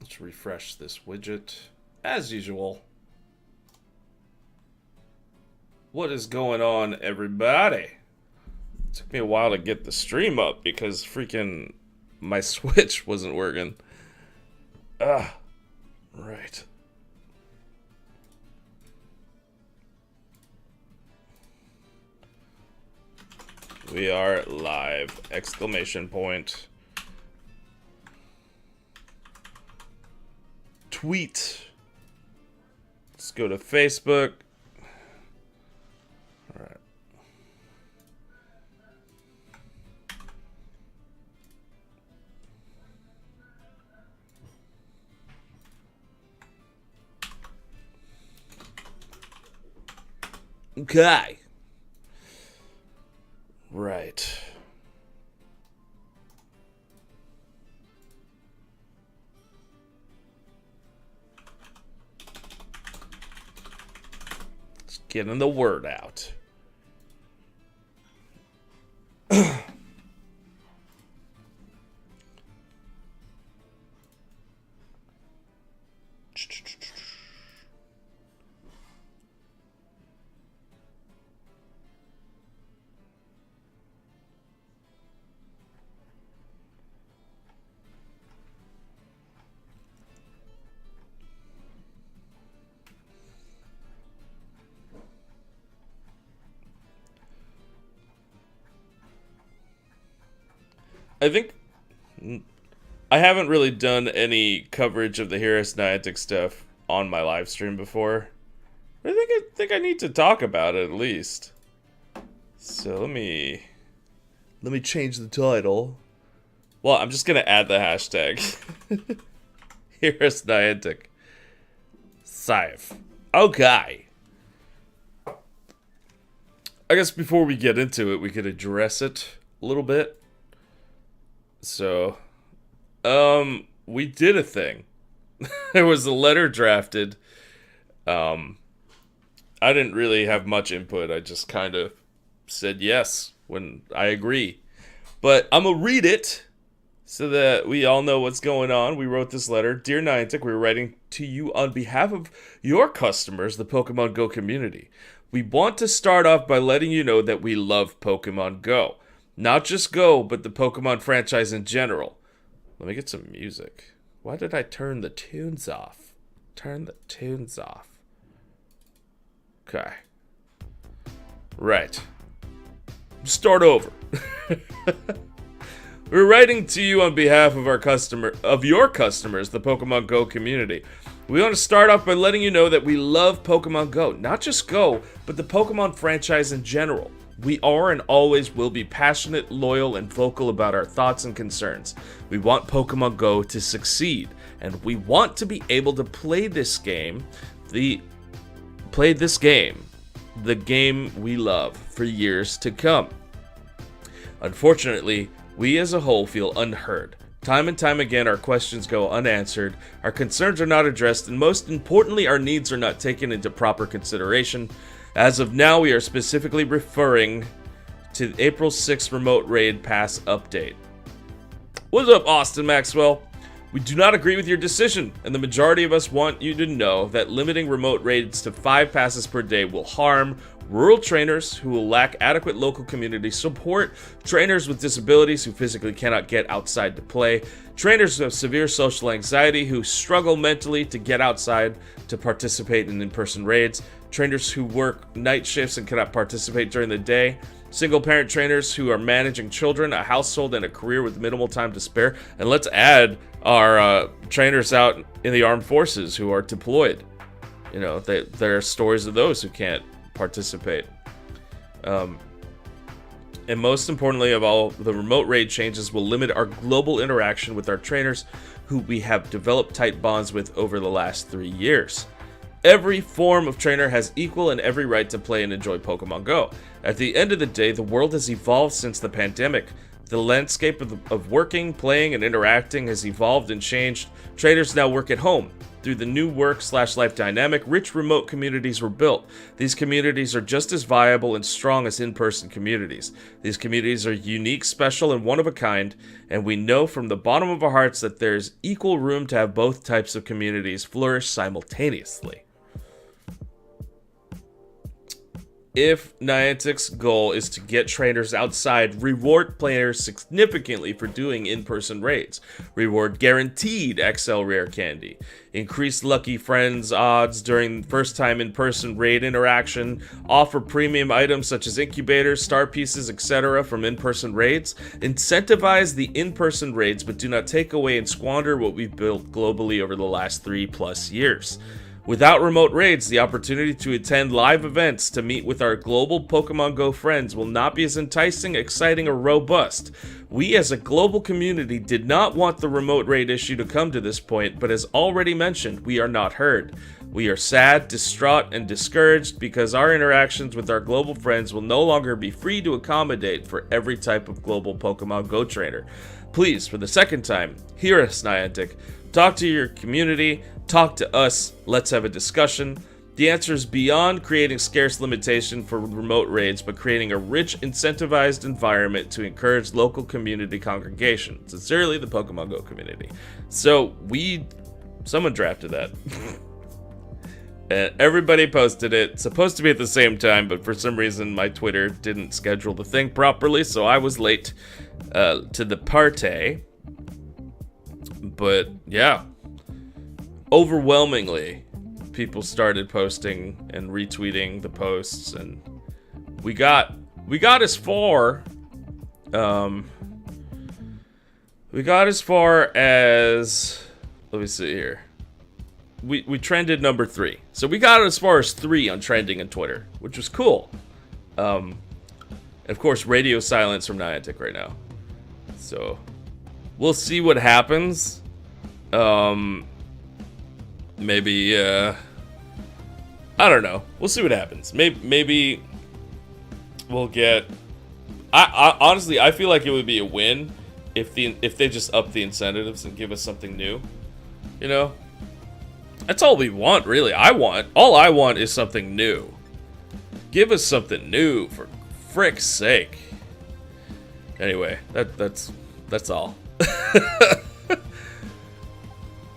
Let's refresh this widget. As usual. What is going on, everybody? It took me a while to get the stream up because freaking my Switch wasn't working. Right. We are live! Exclamation point. Tweet. Let's go to Facebook. All right. Okay. Right. Let's get the word out. I think I haven't really done any coverage of the Heroes Niantic stuff on my live stream before. I think I need to talk about it at least. So let me change the title. Well, I'm just gonna add the hashtag Heroes Niantic. Scythe. Okay. I guess before we get into it, we could address it a little bit. So, we did a thing. There was a letter drafted. I didn't really have much input. I just kind of said yes when I agree. But I'm going to read it so that we all know what's going on. We wrote this letter. Dear Niantic, we're writing to you on behalf of your customers, the Pokemon Go community. We want to start off by letting you know that we love Pokemon Go. Not just Go, but the Pokemon franchise in general. Let me get some music. Why did I turn the tunes off? Turn the tunes off. Okay. Right. Start over. We're writing to you on behalf of your customers, the Pokemon Go community. We want to start off by letting you know that we love Pokemon Go. Not just Go, but the Pokemon franchise in general. We are and always will be passionate, loyal, and vocal about our thoughts and concerns. We want Pokemon Go to succeed, and we want to be able to play this game, the game we love, for years to come. Unfortunately, we as a whole feel unheard. Time and time again, our questions go unanswered, our concerns are not addressed, and most importantly, our needs are not taken into proper consideration. As of now, we are specifically referring to the April 6th remote raid pass update. What's up, Austin Maxwell? We do not agree with your decision, and the majority of us want you to know that limiting remote raids to 5 passes per day will harm rural trainers who will lack adequate local community support, trainers with disabilities who physically cannot get outside to play, trainers who have severe social anxiety who struggle mentally to get outside to participate in in-person raids, trainers who work night shifts and cannot participate during the day, single-parent trainers who are managing children, a household, and a career with minimal time to spare. And let's add our trainers out in the armed forces who are deployed. You know, there are stories of those who can't participate. And most importantly of all, the remote raid changes will limit our global interaction with our trainers who we have developed tight bonds with over the last 3 years. Every form of trainer has equal and every right to play and enjoy Pokemon Go. At the end of the day, the world has evolved since the pandemic. The landscape of working, playing, and interacting has evolved and changed. Trainers now work at home. Through the new work/life dynamic, rich remote communities were built. These communities are just as viable and strong as in-person communities. These communities are unique, special, and one of a kind, and we know from the bottom of our hearts that there's equal room to have both types of communities flourish simultaneously. If Niantic's goal is to get trainers outside, reward players significantly for doing in-person raids. Reward guaranteed XL rare candy. Increase lucky friends odds during first time in-person raid interaction. Offer premium items such as incubators, star pieces, etc. from in-person raids. Incentivize the in-person raids, but do not take away and squander what we've built globally over the last 3+ years. Without remote raids, the opportunity to attend live events to meet with our global Pokemon Go friends will not be as enticing, exciting, or robust. We as a global community did not want the remote raid issue to come to this point, but as already mentioned, we are not heard. We are sad, distraught, and discouraged because our interactions with our global friends will no longer be free to accommodate for every type of global Pokemon Go trainer. Please, for the second time, hear us, Niantic. Talk to your community. Talk to us, let's have a discussion. The answer is beyond creating scarce limitation for remote raids, but creating a rich, incentivized environment to encourage local community congregation. Sincerely, the Pokemon Go community. So, someone drafted that. And everybody posted it. It's supposed to be at the same time, but for some reason my Twitter didn't schedule the thing properly, so I was late to the party. But, yeah. Overwhelmingly, people started posting and retweeting the posts, and we got as far as, let me see here. We trended number 3. So we got as far as 3 on trending in Twitter, which was cool. And of course, radio silence from Niantic right now. So we'll see what happens. Maybe, I don't know. We'll see what happens. Maybe we'll get... I honestly, I feel like it would be a win if they just up the incentives and give us something new. You know? That's all we want, really. All I want is something new. Give us something new, for frick's sake. Anyway, that's all.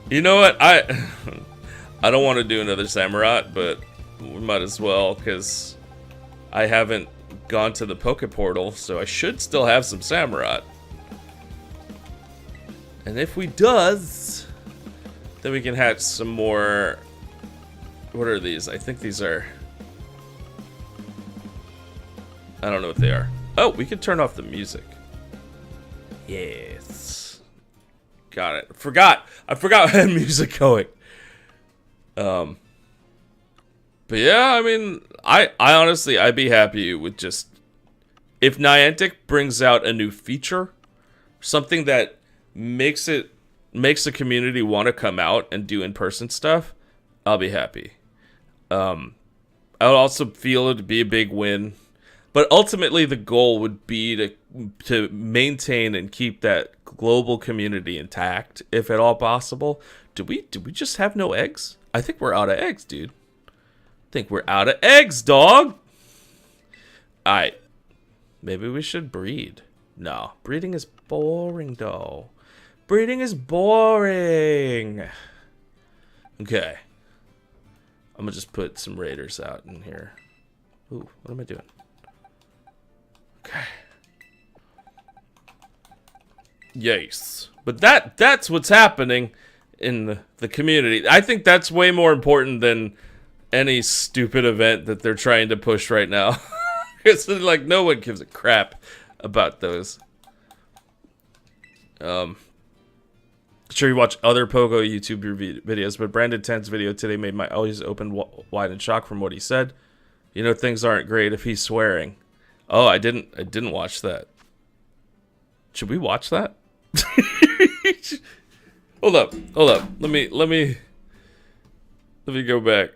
You know what? I don't want to do another Samurott, but we might as well, because I haven't gone to the Poke Portal, so I should still have some Samurott. And if we does, then we can hatch some more... What are these? I think these are... I don't know what they are. Oh, we can turn off the music. Yes. Got it. I forgot I had music going. But yeah, I mean, I honestly, I'd be happy with just... If Niantic brings out a new feature, something that makes the community want to come out and do in-person stuff, I'll be happy. I would also feel it to be a big win. But ultimately, the goal would be to maintain and keep that global community intact, if at all possible. Do we just have no eggs? I think we're out of eggs, dude. I think we're out of eggs, dog. Alright. Maybe we should breed. No, breeding is boring, though. Breeding is boring. Okay. I'm gonna just put some raiders out in here. Ooh, what am I doing? Okay. Yes. But that's what's happening in the community. I think that's way more important than any stupid event that they're trying to push right now. It's like no one gives a crap about those. Sure, you watch other Pogo YouTube videos, but Brandon 10's video today made my eyes open wide in shock from what he said. You know, things aren't great if he's swearing. Oh, I didn't watch that. Should we watch that? Hold up. Let me go back.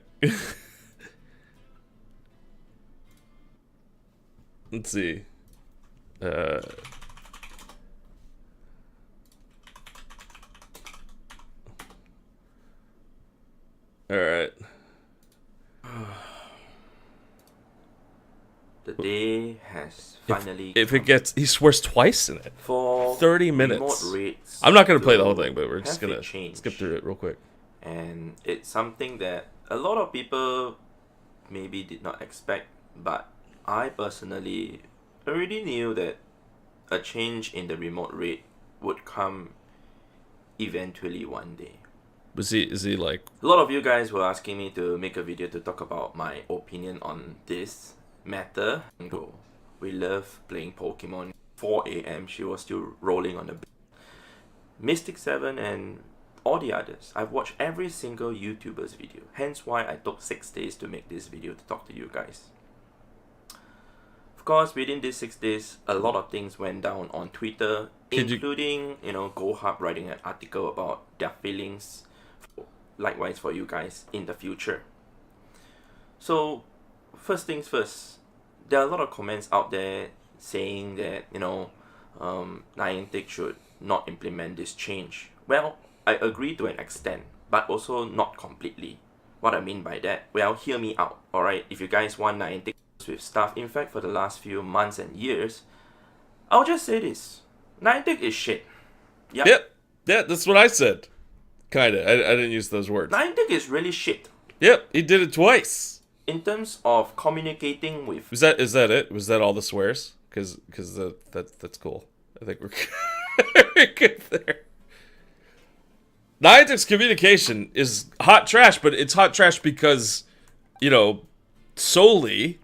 Let's see. Alright. The day has finally If it gets... He swears twice in it. for 30 minutes. remote raids I'm not going to play the whole thing, but we're just have going a to change. skip through it real quick. And it's something that a lot of people maybe did not expect, but I personally already knew that a change in the remote raid would come eventually one day. Is he like... A lot of you guys were asking me to make a video to talk about my opinion on this matter. We love playing Pokemon. 4 a.m. she was still rolling on the bed. Mystic 7 and all the others. I've watched every single YouTuber's video. Hence why I took 6 days to make this video to talk to you guys. Of course, within these 6 days, a lot of things went down on Twitter, including, GoHub writing an article about their feelings, likewise for you guys in the future. So, first things first, there are a lot of comments out there saying that, Niantic should not implement this change. Well, I agree to an extent, but also not completely. What I mean by that, well, hear me out, alright? If you guys want Niantic with stuff, in fact, for the last few months and years, I'll just say this. Niantic is shit. Yep. Yeah, that's what I said. Kinda. I didn't use those words. Niantic is really shit. Yep, he did it twice. In terms of communicating with... Is that it? Was that all the swears? Because that's cool. I think we're good there. Niantic's communication is hot trash, but it's hot trash because, solely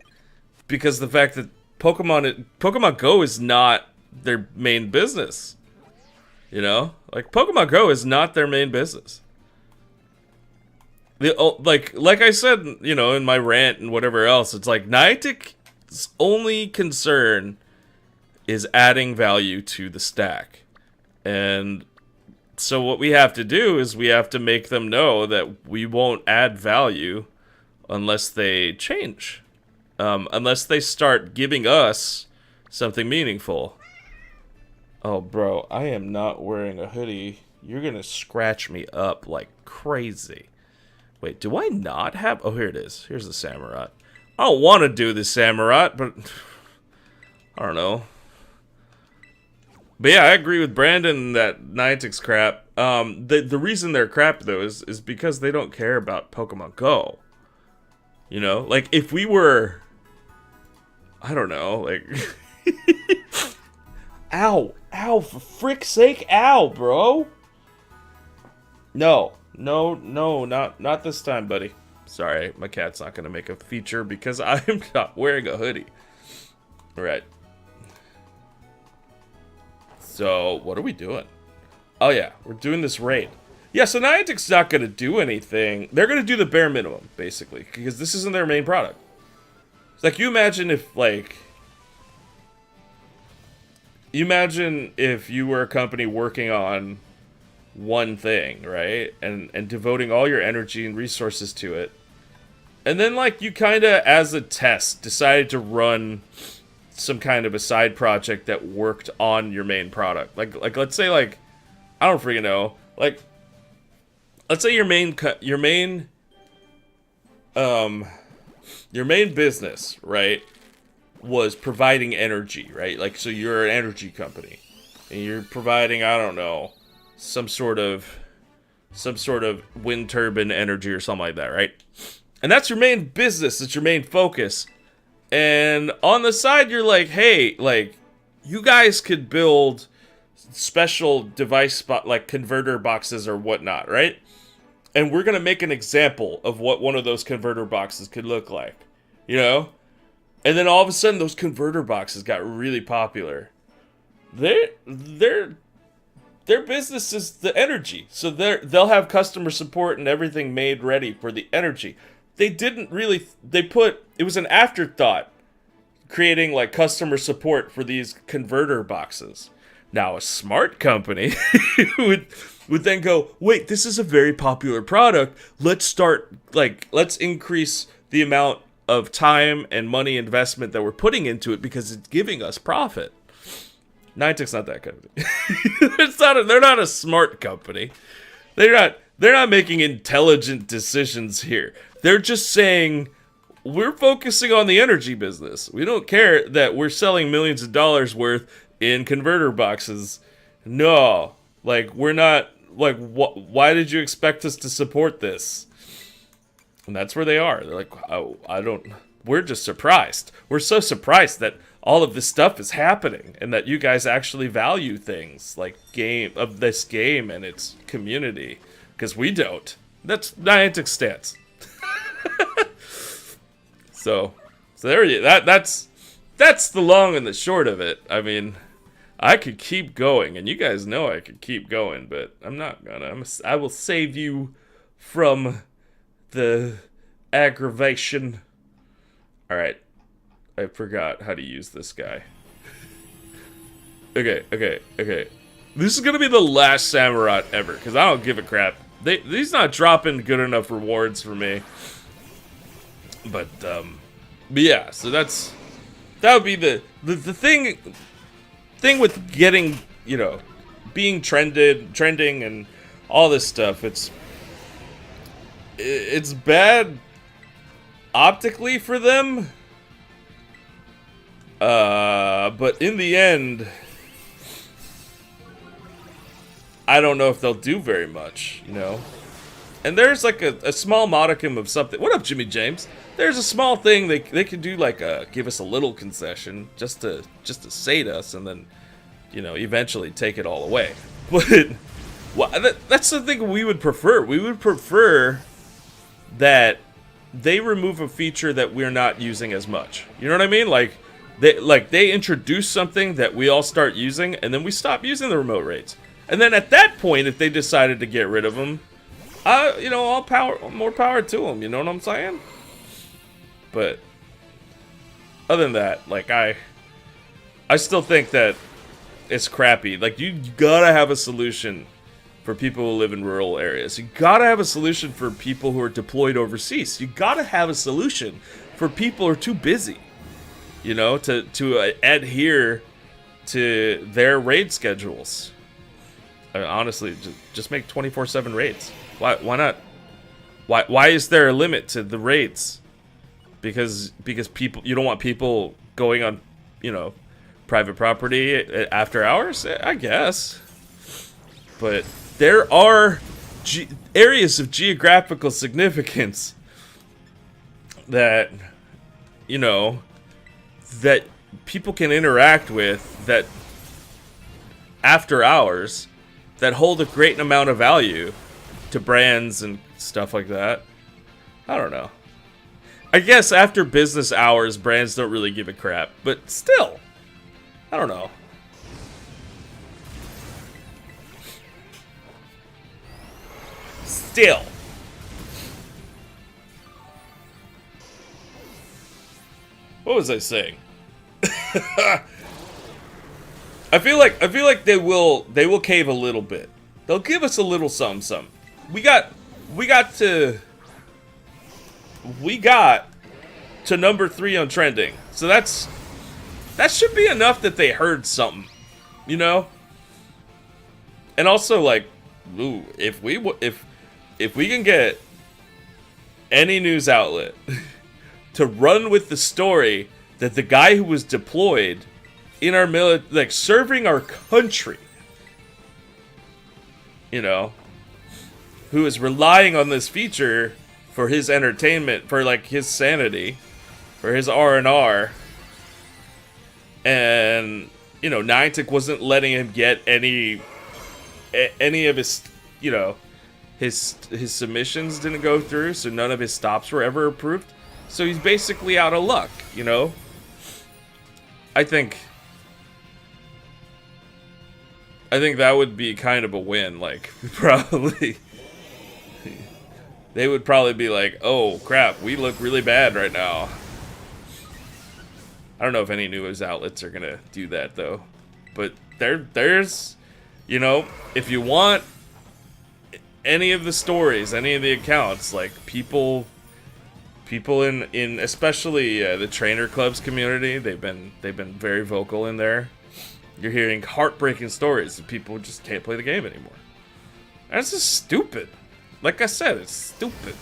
because the fact that Pokemon Go is not their main business. Like Pokemon Go is not their main business. Like I said, in my rant and whatever else, it's like Niantic's only concern is adding value to the stack. And so what we have to do is we have to make them know that we won't add value unless they change. Unless they start giving us something meaningful. Oh, bro, I am not wearing a hoodie. You're gonna scratch me up like crazy. Wait, do I not have... Oh, here it is. Here's the Samurott. I don't want to do the Samurott, but... I don't know. But yeah, I agree with Brandon that Niantic's crap. The reason they're crap, though, is because they don't care about Pokemon Go. Like, if we were... I don't know, like... Ow! Ow, for frick's sake, ow, bro! No, not this time, buddy. Sorry, my cat's not gonna make a feature because I'm not wearing a hoodie. Alright. So, what are we doing? Oh yeah, we're doing this raid. Yeah, so Niantic's not gonna do anything. They're gonna do the bare minimum, basically, because this isn't their main product. It's like, you imagine if, like... You imagine if you were a company working on one thing, right? And devoting all your energy and resources to it. And then, like, you kind of, as a test, decided to run some kind of a side project that worked on your main product. Like let's say, like, I don't freaking know. Like, let's say your main business, right, was providing energy, right? Like, so you're an energy company, and you're providing, I don't know, some sort of wind turbine energy or something like that, right? And that's your main business, it's your main focus. And on the side, you're like, hey, like, you guys could build special device like converter boxes or whatnot, right? And we're gonna make an example of what one of those converter boxes could look like, And then all of a sudden, those converter boxes got really popular. Their business is the energy, so they'll have customer support and everything made ready for the energy. They didn't really. It was an afterthought, creating like customer support for these converter boxes. Now a smart company would then go, wait, this is a very popular product. Let's increase the amount of time and money investment that we're putting into it because it's giving us profit. Niantic's not that company. They're not a smart company. they're not making intelligent decisions here. They're just saying, we're focusing on the energy business. We don't care that we're selling millions of dollars worth in converter boxes. No, like, we're not, like, why did you expect us to support this? And that's where they are. They're like, oh, we're just surprised. We're so surprised that all of this stuff is happening and that you guys actually value things like this game and its community. Because we don't. That's Niantic's stance. So there you that's the long and the short of it. I mean, I could keep going, and you guys know I could keep going, but I'm not gonna. I will save you from the aggravation. Alright. I forgot how to use this guy. Okay. This is gonna be the last Samurott ever, because I don't give a crap. He's not dropping good enough rewards for me. But yeah, so that would be the thing with getting, you know, being trending and all this stuff. It's bad optically for them, but in the end, I don't know if they'll do very much, you know. And there's like a small modicum of something. What up, Jimmy James? There's a small thing they could do, like give us a little concession just to sate us, and then, you know, eventually take it all away. But that's the thing we would prefer. We would prefer that they remove a feature that we're not using as much. You know what I mean? Like they introduce something that we all start using, and then we stop using the remote raids. And then at that point, if they decided to get rid of them, you know, more power to them. You know what I'm saying? But other than that, like I still think that it's crappy. Like, you gotta have a solution for people who live in rural areas. You gotta have a solution for people who are deployed overseas. You gotta have a solution for people who are too busy, you know, to adhere to their raid schedules. I mean, honestly, just make 24/7 raids. Why not? Why is there a limit to the raids? Because people, you don't want people going on, you know, private property after hours, I guess. But there are areas of geographical significance that, you know, that people can interact with that after hours that hold a great amount of value to brands and stuff like that. I don't know. I guess after business hours, brands don't really give a crap, but still, I don't know. Still. What was I saying? I feel like they will cave a little bit. They'll give us a little something. We got to number 3 on trending. So that should be enough that they heard something, you know? And also, like, ooh, if we can get any news outlet to run with the story that the guy who was deployed in our like serving our country, you know, who is relying on this feature for his entertainment, for like his sanity, for his R&R, and you know, Niantic wasn't letting him get any of his, you know, his submissions didn't go through, so none of his stops were ever approved. So he's basically out of luck, you know. I think that would be kind of a win. Like, probably they would probably be like, "Oh crap, we look really bad right now." I don't know if any news outlets are gonna do that though, but there's, you know, if you want any of the stories, any of the accounts, like people in especially the trainer clubs community, they've been very vocal in there. You're hearing heartbreaking stories of people who just can't play the game anymore. That's just stupid. Like I said, it's stupid.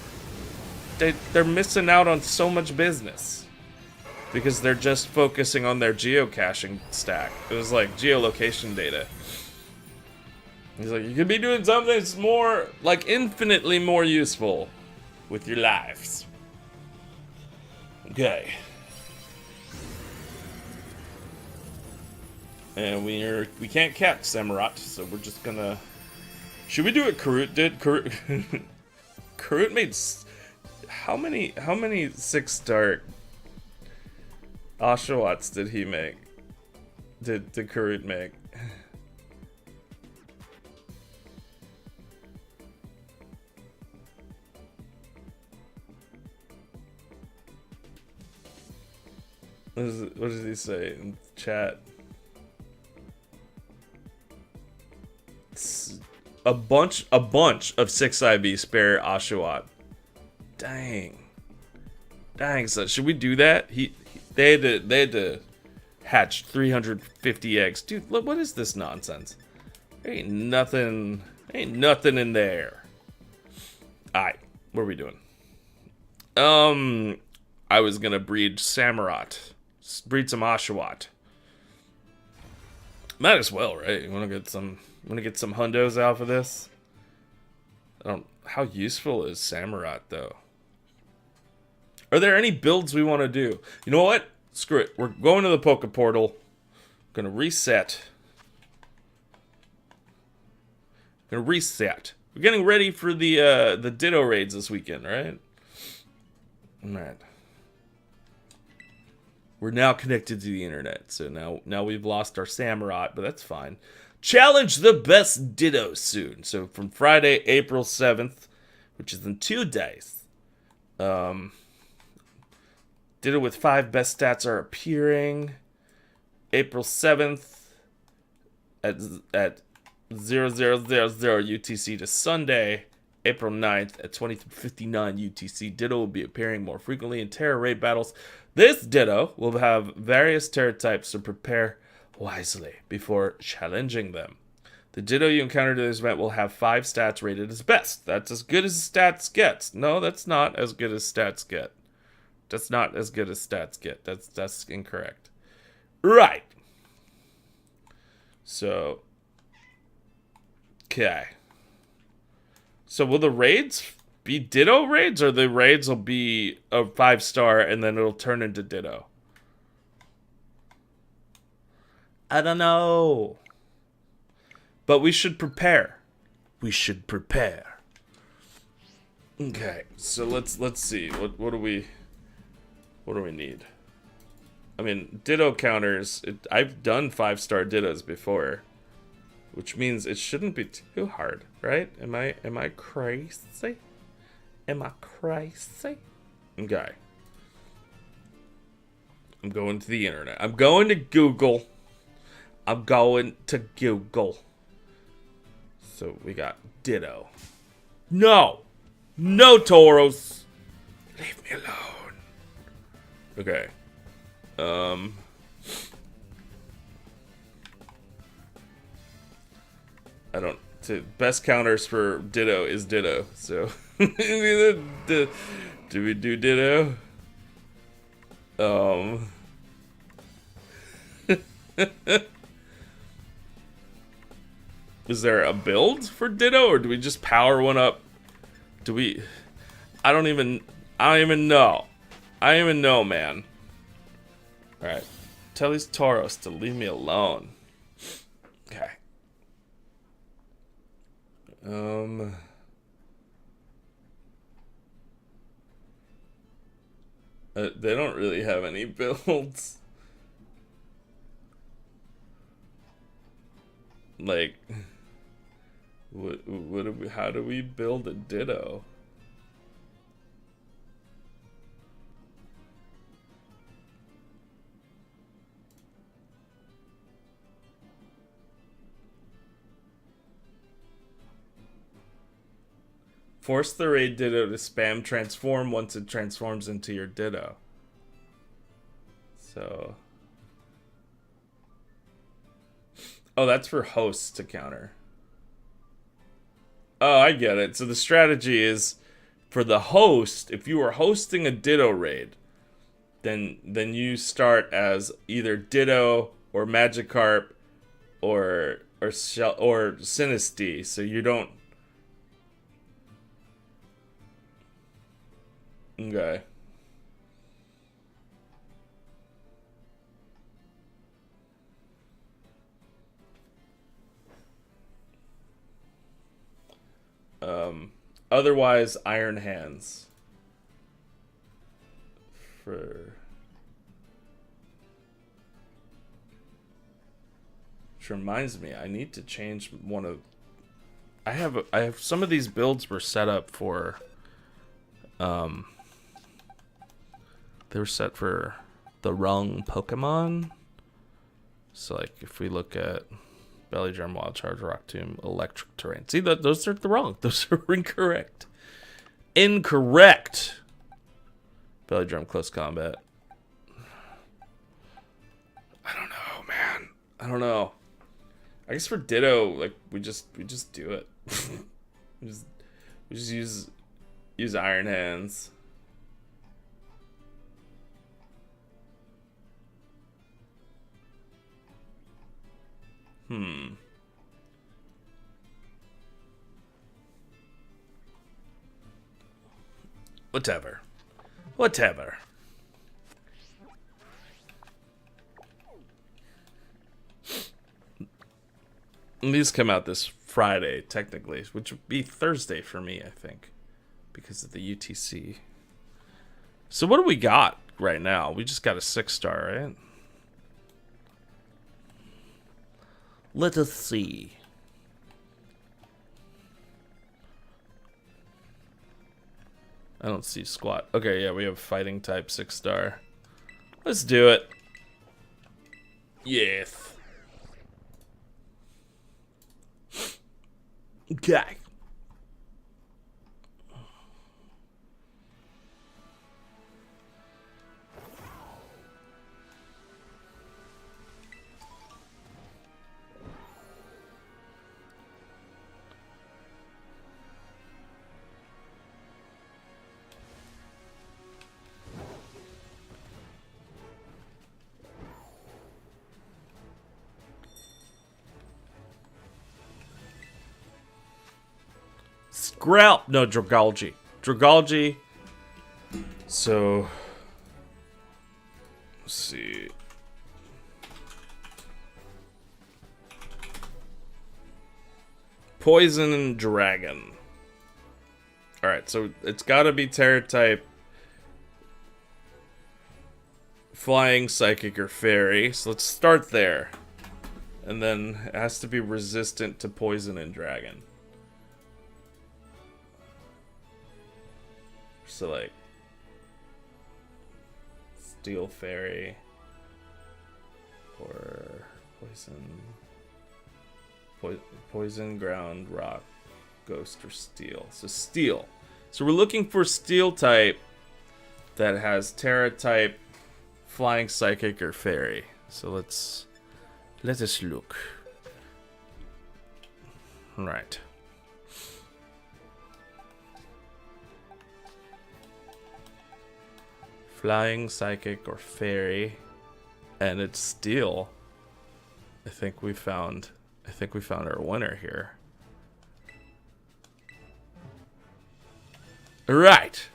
They're missing out on so much business. Because they're just focusing on their geocaching stack. It was like geolocation data. He's like, you could be doing something that's more, like, infinitely more useful with your lives. Okay. And we can't catch Samurott, so we're just gonna... Should we do what Karut did? Karut made... How many 6-star Oshawotts did he make? Did Karut make? What does he say in chat? A bunch of 6IB spare Oshawott. Dang. So should we do that? They had to hatch 350 eggs. Dude, look, what is this nonsense? Ain't nothing in there. Alright, what are we doing? I was gonna breed Samurott. Breed some Oshawott. Might as well, right? You wanna get some hundos out of this? How useful is Samurott though? Are there any builds we want to do? You know what? Screw it. We're going to the Poke Portal. Gonna reset. We're getting ready for the Ditto raids this weekend, right? Alright. We're now connected to the internet, so now we've lost our Samurott, but that's fine. Challenge the best Ditto soon. So from Friday, April 7th, which is in 2 days. Ditto with 5 best stats are appearing. April 7th at 0000 UTC to Sunday, April 9th at 23:59 UTC. Ditto will be appearing more frequently in Tera Raid battles. This Ditto will have various Tera types, so prepare wisely before challenging them. The Ditto you encounter in this event will have 5 stats rated as best. That's as good as stats gets. No, that's not as good as stats get. That's not as good as stats get. That's incorrect. Right. So, okay. So will the raids be Ditto raids, or the raids will be a 5-star and then it'll turn into Ditto? I don't know. But we should prepare. Okay, so let's see. What do we need? I mean, Ditto counters. I've done 5-star Dittos before, which means it shouldn't be too hard, right? Am I crazy? Okay. I'm going to the internet. I'm going to Google. So we got Ditto. No, Tauros. Leave me alone. Okay. I don't. Best counters for Ditto is Ditto. So, do we do Ditto? Is there a build for Ditto, or do we just power one up? Do we? I don't even know. Man. All right, tell these Tauros to leave me alone. Okay. They don't really have any builds. Like, how do we build a Ditto? Force the raid Ditto to spam transform once it transforms into your Ditto. So... Oh, that's for hosts to counter. Oh, I get it. So the strategy is for the host, if you are hosting a Ditto raid, then you start as either Ditto or Magikarp or Sinistea. So you don't. Okay. Otherwise, Iron Hands. Which reminds me, I need to change one of. I have some of these builds were set up for. They were set for the wrong Pokemon. So like, if we look at Belly Drum, Wild Charge, Rock Tomb, Electric Terrain. See, those are the wrong. Those are incorrect. Incorrect. Belly Drum, Close Combat. I don't know, man. I don't know. I guess for Ditto, like we just do it. we just use Iron Hands. Whatever. And these come out this Friday, technically, which would be Thursday for me, I think, because of the UTC. So what do we got right now? We just got a 6-star, right? Let us see. I don't see squat. Okay, yeah, we have fighting type 6-star. Let's do it. Yes. Okay. Scrap. No, Dragalge. Dragalge. So, let's see. Poison and Dragon. Alright, so it's gotta be Terra type. Flying, Psychic, or Fairy. So let's start there. And then it has to be resistant to Poison and Dragon. So like Steel Fairy or Poison, Ground, Rock, Ghost, or Steel. So Steel. So we're looking for Steel type that has Terra type, Flying, Psychic, or Fairy. So let us look. Right. Flying, Psychic, or Fairy, and it's Steel. I think we found our winner here. Right.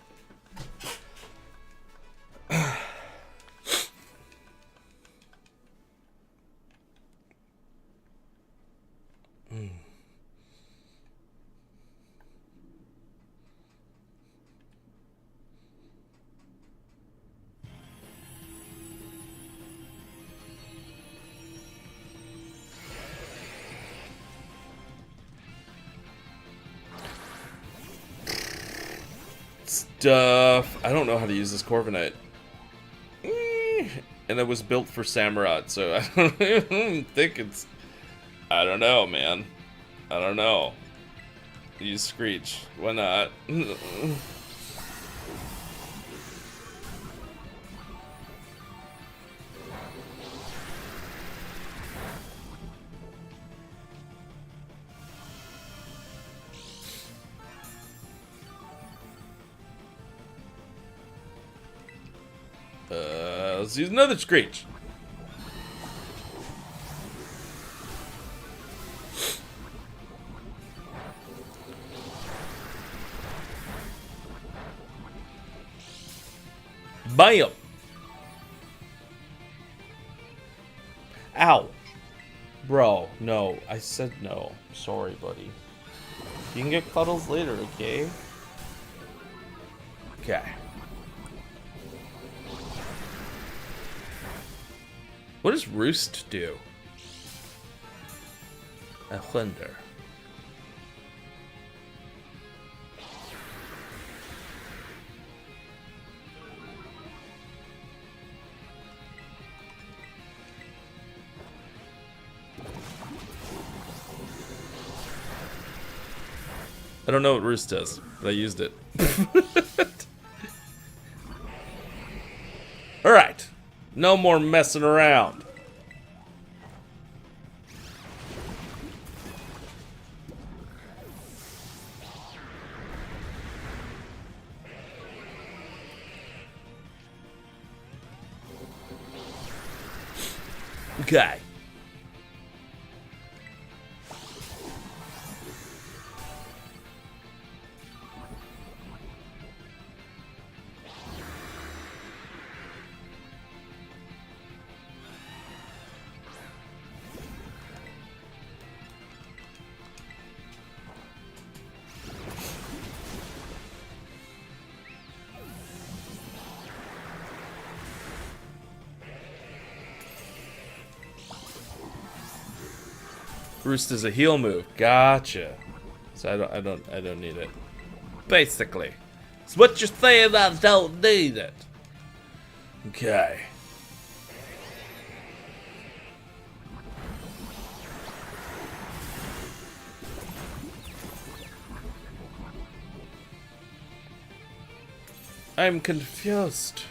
Stuff. I don't know how to use this Corviknight. And it was built for Samurott, so I don't even think it's... I don't know, man. I don't know. Use Screech. Why not? let's use another screech. Bam! Ow! Bro, no. I said no. Sorry, buddy. You can get cuddles later, okay? Okay. What does Roost do? I wonder. I don't know what Roost does, but I used it. Alright. No more messing around. Okay. Roost is a heal move. Gotcha. So I don't need it. Basically. So what you're saying, I don't need it. Okay. I'm confused.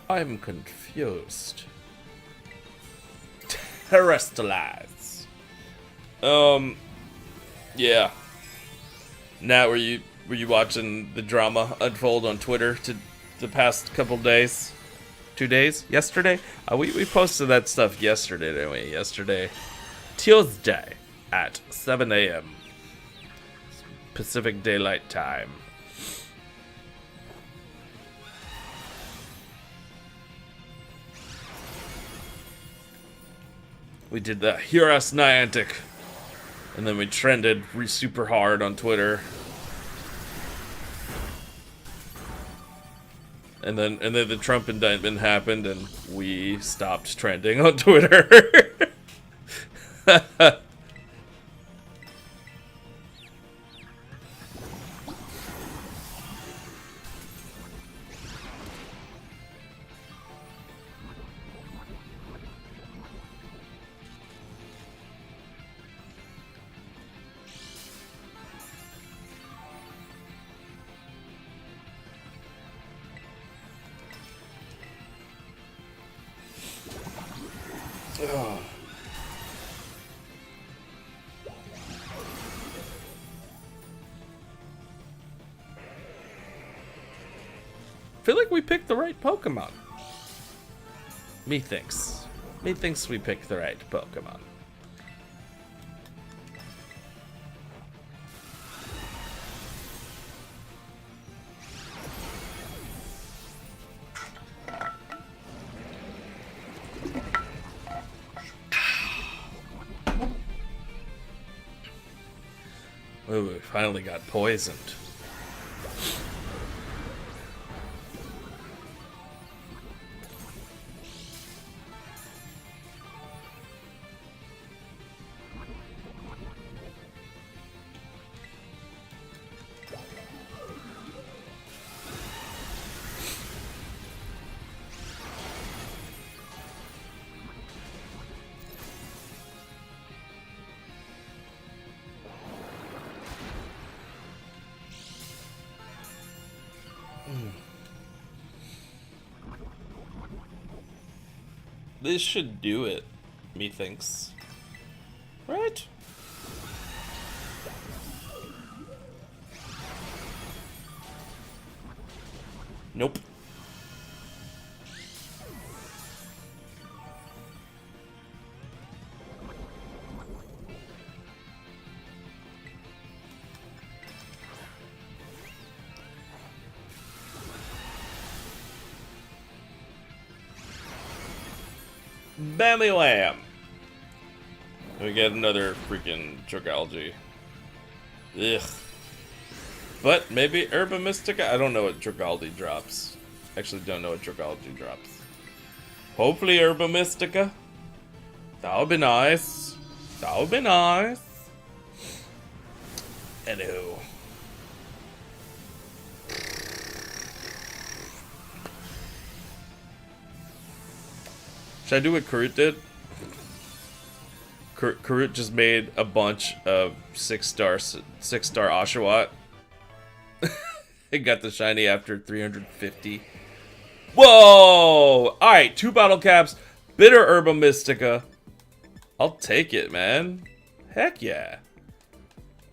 I'm confused. Terrestrialize. Yeah. Nat, were you watching the drama unfold on Twitter to the past couple days? 2 days? Yesterday? We posted that stuff yesterday, didn't we? Yesterday. Tuesday at 7 a.m. Pacific Daylight Time. We did the Hear Us Niantic. And then we trended super hard on Twitter. And then the Trump indictment happened and we stopped trending on Twitter. Ugh. I feel like we picked the right Pokemon. Methinks we picked the right Pokemon. Ooh, we finally got poisoned. This should do it, methinks. Right? Nope. Bammy wham! We get another freaking Dragalge. Ugh. But maybe Herba Mystica? I don't know what Dragalge drops. Actually don't know what Dragalge drops. Hopefully Herba Mystica. That would be nice. That would be nice. Anywho. Should I do what Karut did? Karut just made a bunch of 6-star Oshawott. It got the shiny after 350. Whoa! Alright, 2 bottle caps. Bitter Herba Mystica. I'll take it, man. Heck yeah.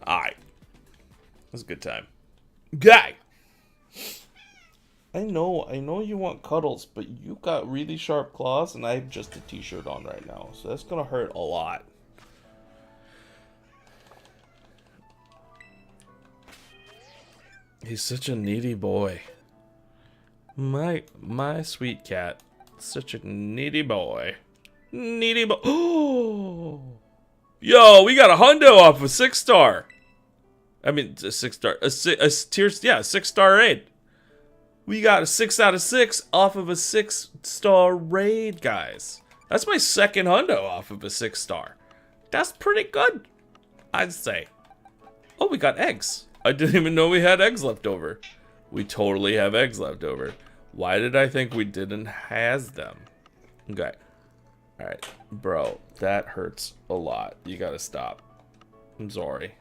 Alright. That was a good time. Guy! I know you want cuddles, but you got really sharp claws, and I have just a t-shirt on right now, so that's gonna hurt a lot. He's such a needy boy. My sweet cat. Such a needy boy. Needy boy. Oh! Yo, we got a hundo off a 6-star. I mean, a 6-star. A tier, yeah, 6-star raid. We got a 6 out of 6 off of a 6-star raid, guys. That's my second hundo off of a 6-star. That's pretty good, I'd say. Oh, we got eggs. I didn't even know we had eggs left over. We totally have eggs left over. Why did I think we didn't has them? Okay. Alright. Bro, that hurts a lot. You gotta stop. I'm sorry.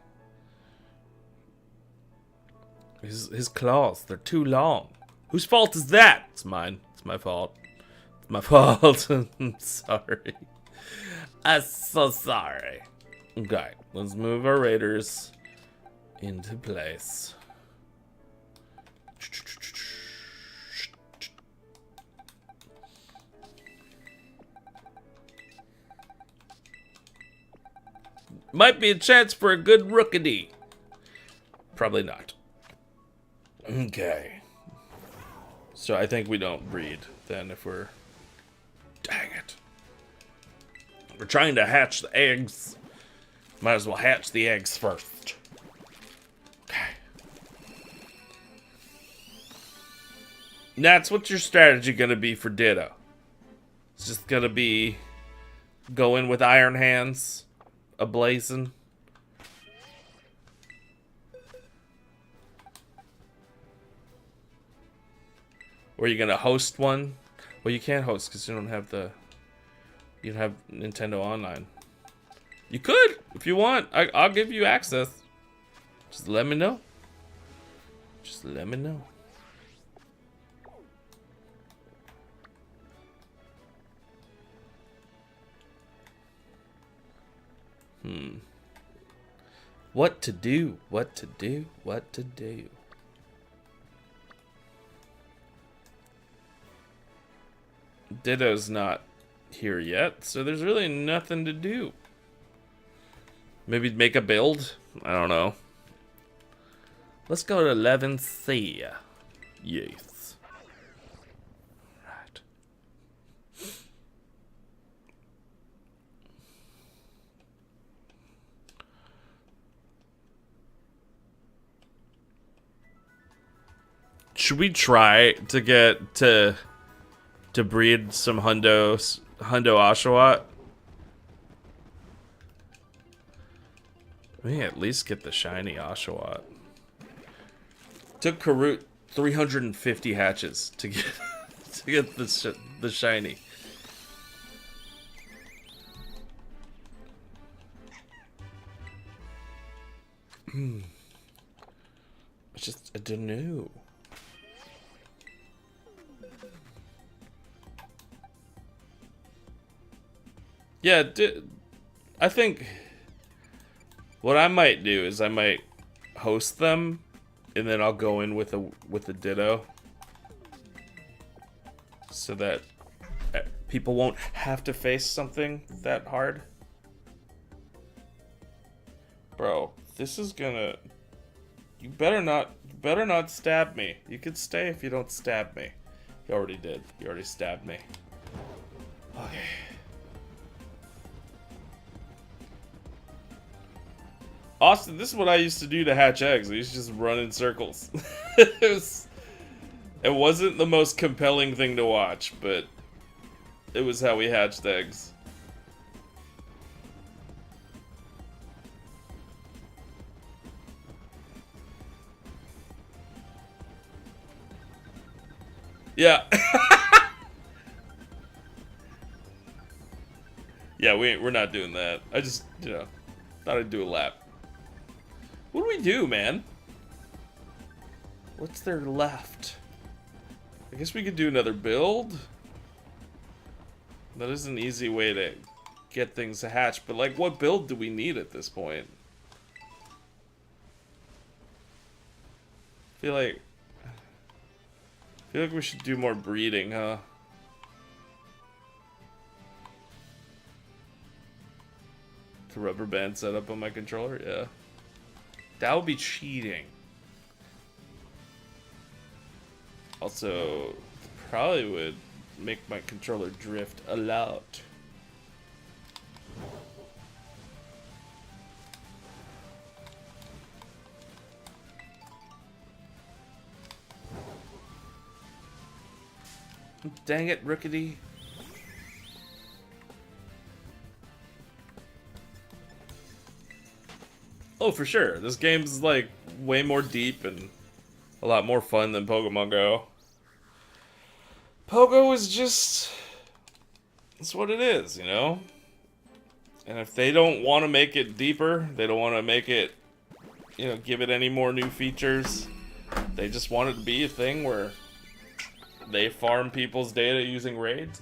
His claws, they're too long. Whose fault is that? It's mine. It's my fault. It's my fault. I'm sorry. I'm so sorry. Okay, let's move our raiders into place. Might be a chance for a good rookity. Probably not. Okay. So I think we don't breed then if we're... Dang it. We're trying to hatch the eggs. Might as well hatch the eggs first. Okay. That's what your strategy gonna be for Ditto. It's just gonna be go in with iron hands, ablazing. Or you gonna host one? Well, you can't host because you don't have Nintendo Online. You could if you want. I'll give you access. Just let me know. Just let me know. What to do? What to do? What to do? Ditto's not here yet, so there's really nothing to do. Maybe make a build? I don't know. Let's go to 11C. Yes. Right. Should we try to get to breed some Hundo Oshawott? We at least get the shiny Oshawott. Took Karut 350 hatches to get the shiny. I don't know. Yeah, I think what I might do is I might host them, and then I'll go in with a Ditto, so that people won't have to face something that hard. Bro, this is gonna. You better not stab me. You could stay if you don't stab me. You already did. You already stabbed me. Okay. Austin, this is what I used to do to hatch eggs. I used to just run in circles. It wasn't the most compelling thing to watch, but it was how we hatched eggs. Yeah. Yeah, we're not doing that. I just, you know, thought I'd do a lap. What do we do, man? What's there left? I guess we could do another build. That is an easy way to get things to hatch, but like, what build do we need at this point? I feel like we should do more breeding, huh? The rubber band setup on my controller, yeah. That would be cheating. Also, probably would make my controller drift a lot. Dang it, Rookity. Oh, for sure. This game's like way more deep and a lot more fun than Pokemon Go. Pogo is just... it's what it is, you know? And if they don't want to make it deeper, they don't want to make it, you know, give it any more new features. They just want it to be a thing where they farm people's data using raids.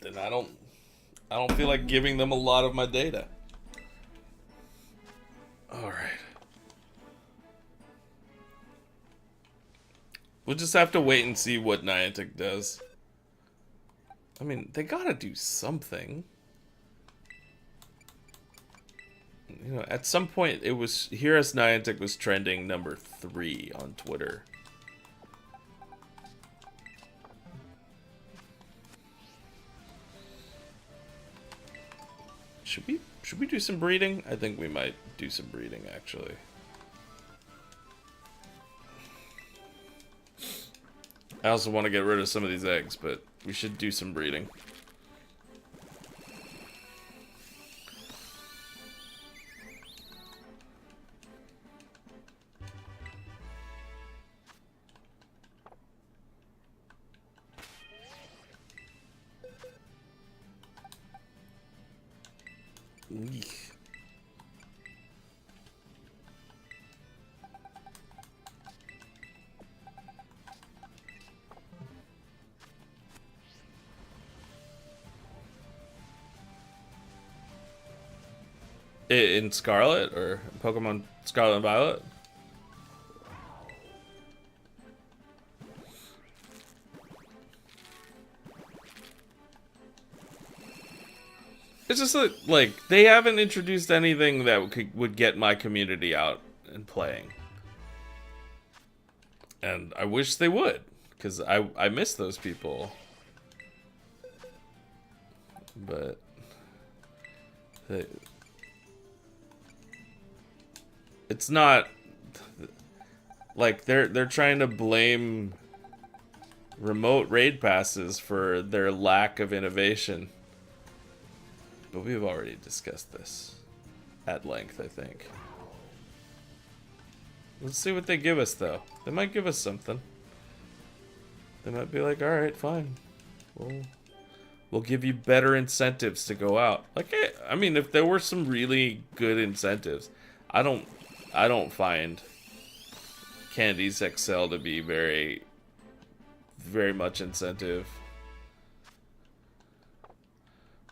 Then I don't feel like giving them a lot of my data. Alright. We'll just have to wait and see what Niantic does. I mean, they gotta do something. You know, at some point it was... Here as Niantic was trending number 3 on Twitter. Should we do some breeding? I think we might do some breeding, actually. I also want to get rid of some of these eggs, but we should do some breeding. Eek. In Scarlet or Pokemon Scarlet and Violet? It's just like they haven't introduced anything that would get my community out and playing, and I wish they would, because I miss those people. But it's not like they're trying to blame remote raid passes for their lack of innovation. But we've already discussed this at length, I think. Let's see what they give us, though. They might give us something. They might be like, alright, fine. We'll give you better incentives to go out. Like, I mean, if there were some really good incentives, I don't find Candies XL to be very, very much incentive.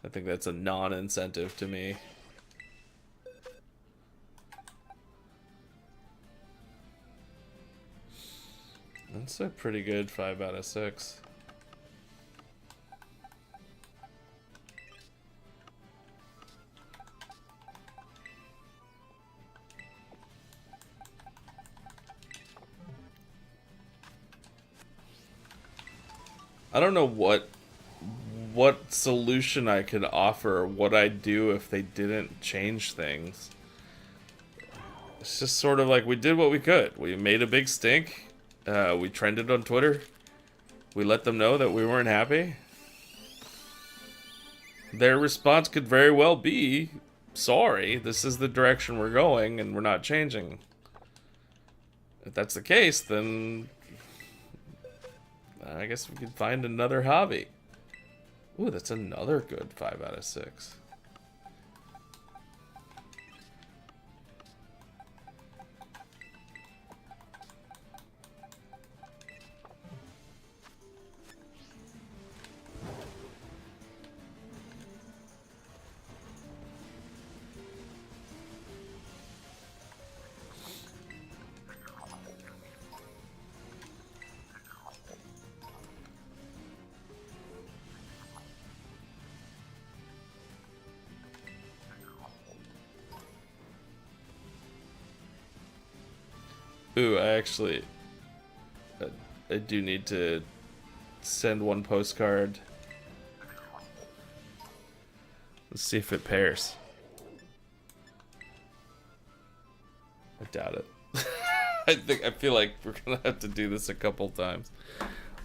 I think that's a non-incentive to me. That's a pretty good 5 out of 6. I don't know what what solution I could offer, what I'd do if they didn't change things. It's just sort of like we did what we could. We made a big stink. We trended on Twitter. We let them know that we weren't happy. Their response could very well be, sorry, this is the direction we're going and we're not changing. If that's the case, then I guess we could find another hobby. Ooh, that's another good 5 out of 6. Ooh, I do need to send one postcard. Let's see if it pairs. I doubt it. I feel like we're gonna have to do this a couple times.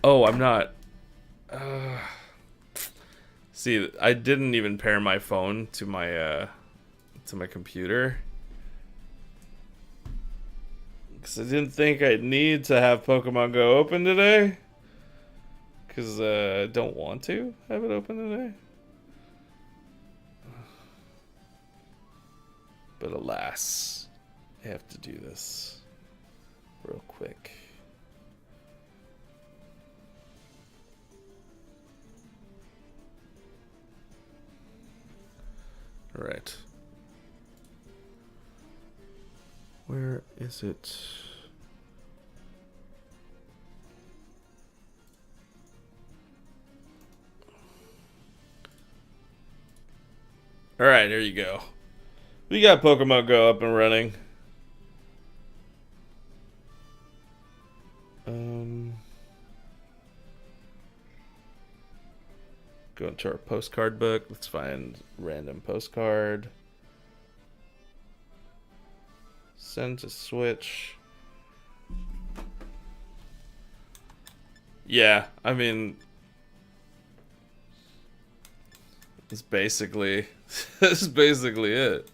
Oh, I'm not. See, I didn't even pair my phone to my computer. Because I didn't think I'd need to have Pokemon Go open today. Because I don't want to have it open today. But alas, I have to do this real quick. All right. Where is it? All right, here you go. We got Pokemon Go up and running. Go into our postcard book. Let's find random postcard. Send to Switch. Yeah, I mean, it's basically that's basically it.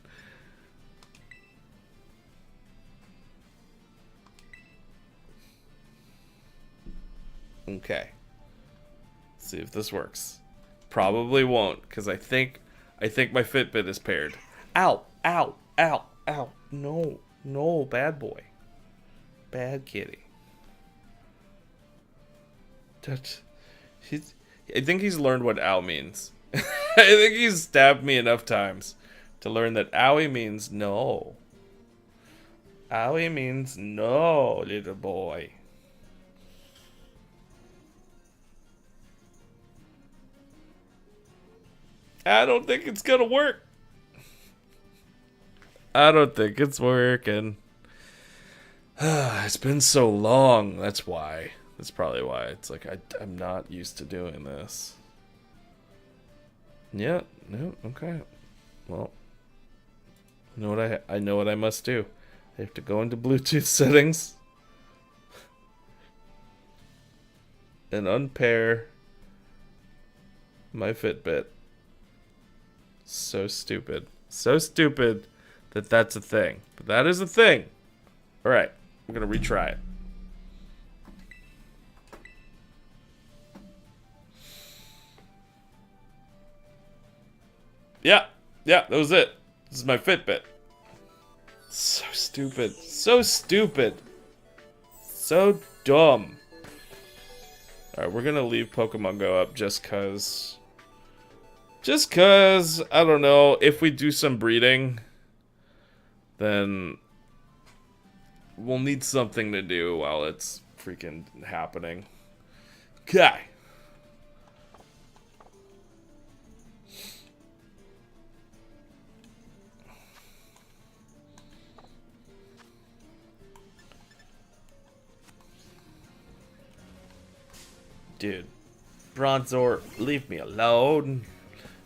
Okay. Let's see if this works. Probably won't, because I think my Fitbit is paired. Ow, ow, ow, ow. No. No, bad boy. Bad kitty. I think he's learned what ow means. I think he's stabbed me enough times to learn that owie means no. Owie means no, little boy. I don't think it's gonna work. I don't think it's working. It's been so long. That's why. That's probably why. It's like I'm not used to doing this. Yeah. No. Okay. Well, I know what I must do. I have to go into Bluetooth settings and unpair my Fitbit. So stupid. So stupid that that's a thing. But that is a thing. Alright. I'm going to retry it. Yeah. Yeah, that was it. This is my Fitbit. So stupid. So stupid. So dumb. Alright, we're going to leave Pokemon Go up just because... Just cause, I don't know, if we do some breeding, then we'll need something to do while it's freaking happening. Okay. Dude, Bronzor, leave me alone.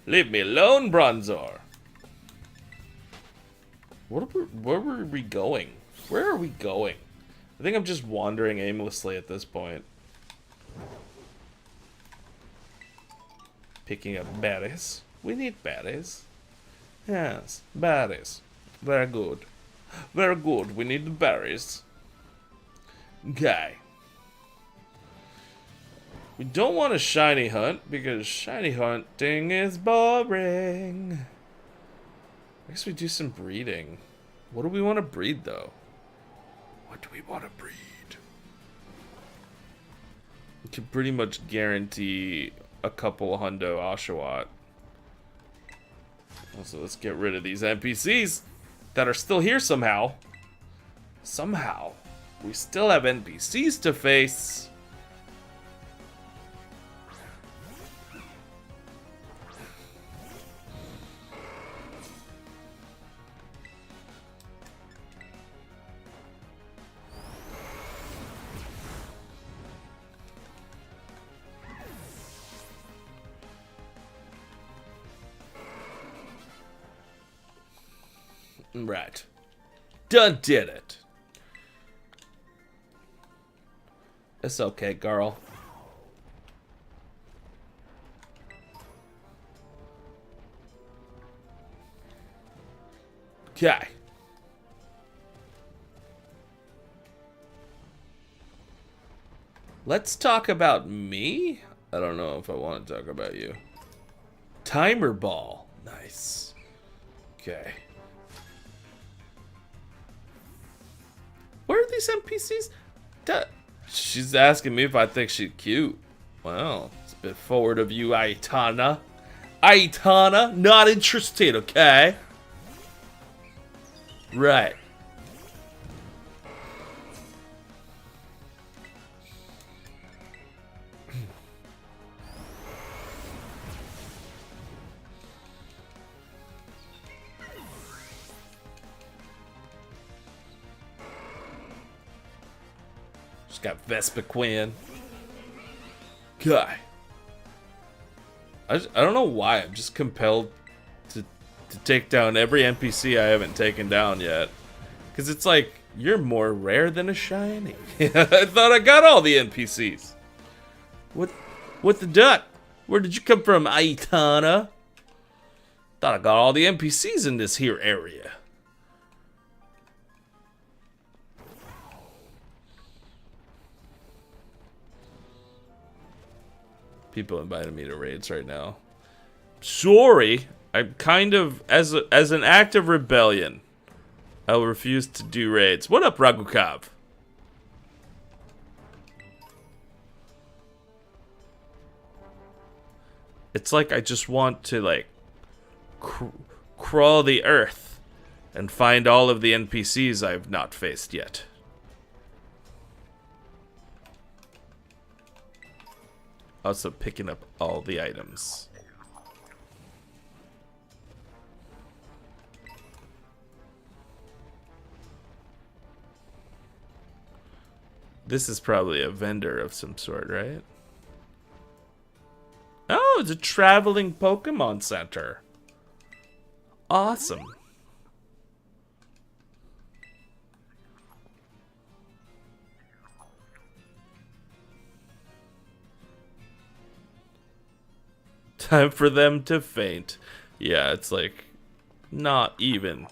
Leave me alone, Bronzor. Where were we going? Where are we going? I think I'm just wandering aimlessly at this point. Picking up berries. We need berries. Yes, berries. Very good. Very good. We need the berries. Okay. We don't want a shiny hunt because shiny hunting is boring. I guess we do some breeding. What do we want to breed though? What do we want to breed? We can pretty much guarantee a couple hundo Oshawott. So let's get rid of these NPCs that are still here somehow. Somehow. We still have NPCs to face. Right. Done did it. It's okay, girl. Okay. Let's talk about me? I don't know if I want to talk about you. Timer ball. Nice. Okay. Where are these NPCs? She's asking me if I think she's cute. Well, it's a bit forward of you, Aitana. Aitana, not interested, okay? Right. She's got Vespiquen. Guy. I don't know why. I'm just compelled to take down every NPC I haven't taken down yet. Because it's like, you're more rare than a shiny. I thought I got all the NPCs. What the duck? Where did you come from, Aitana? Thought I got all the NPCs in this here area. People inviting me to raids right now. Sorry, I'm kind of, as an act of rebellion, I will refuse to do raids. What up, Ragukov? It's like I just want to, like, crawl the earth and find all of the NPCs I've not faced yet. Also picking up all the items. This is probably a vendor of some sort, right? Oh, it's a traveling Pokemon Center. Awesome. Time for them to faint. Yeah, it's like, not even.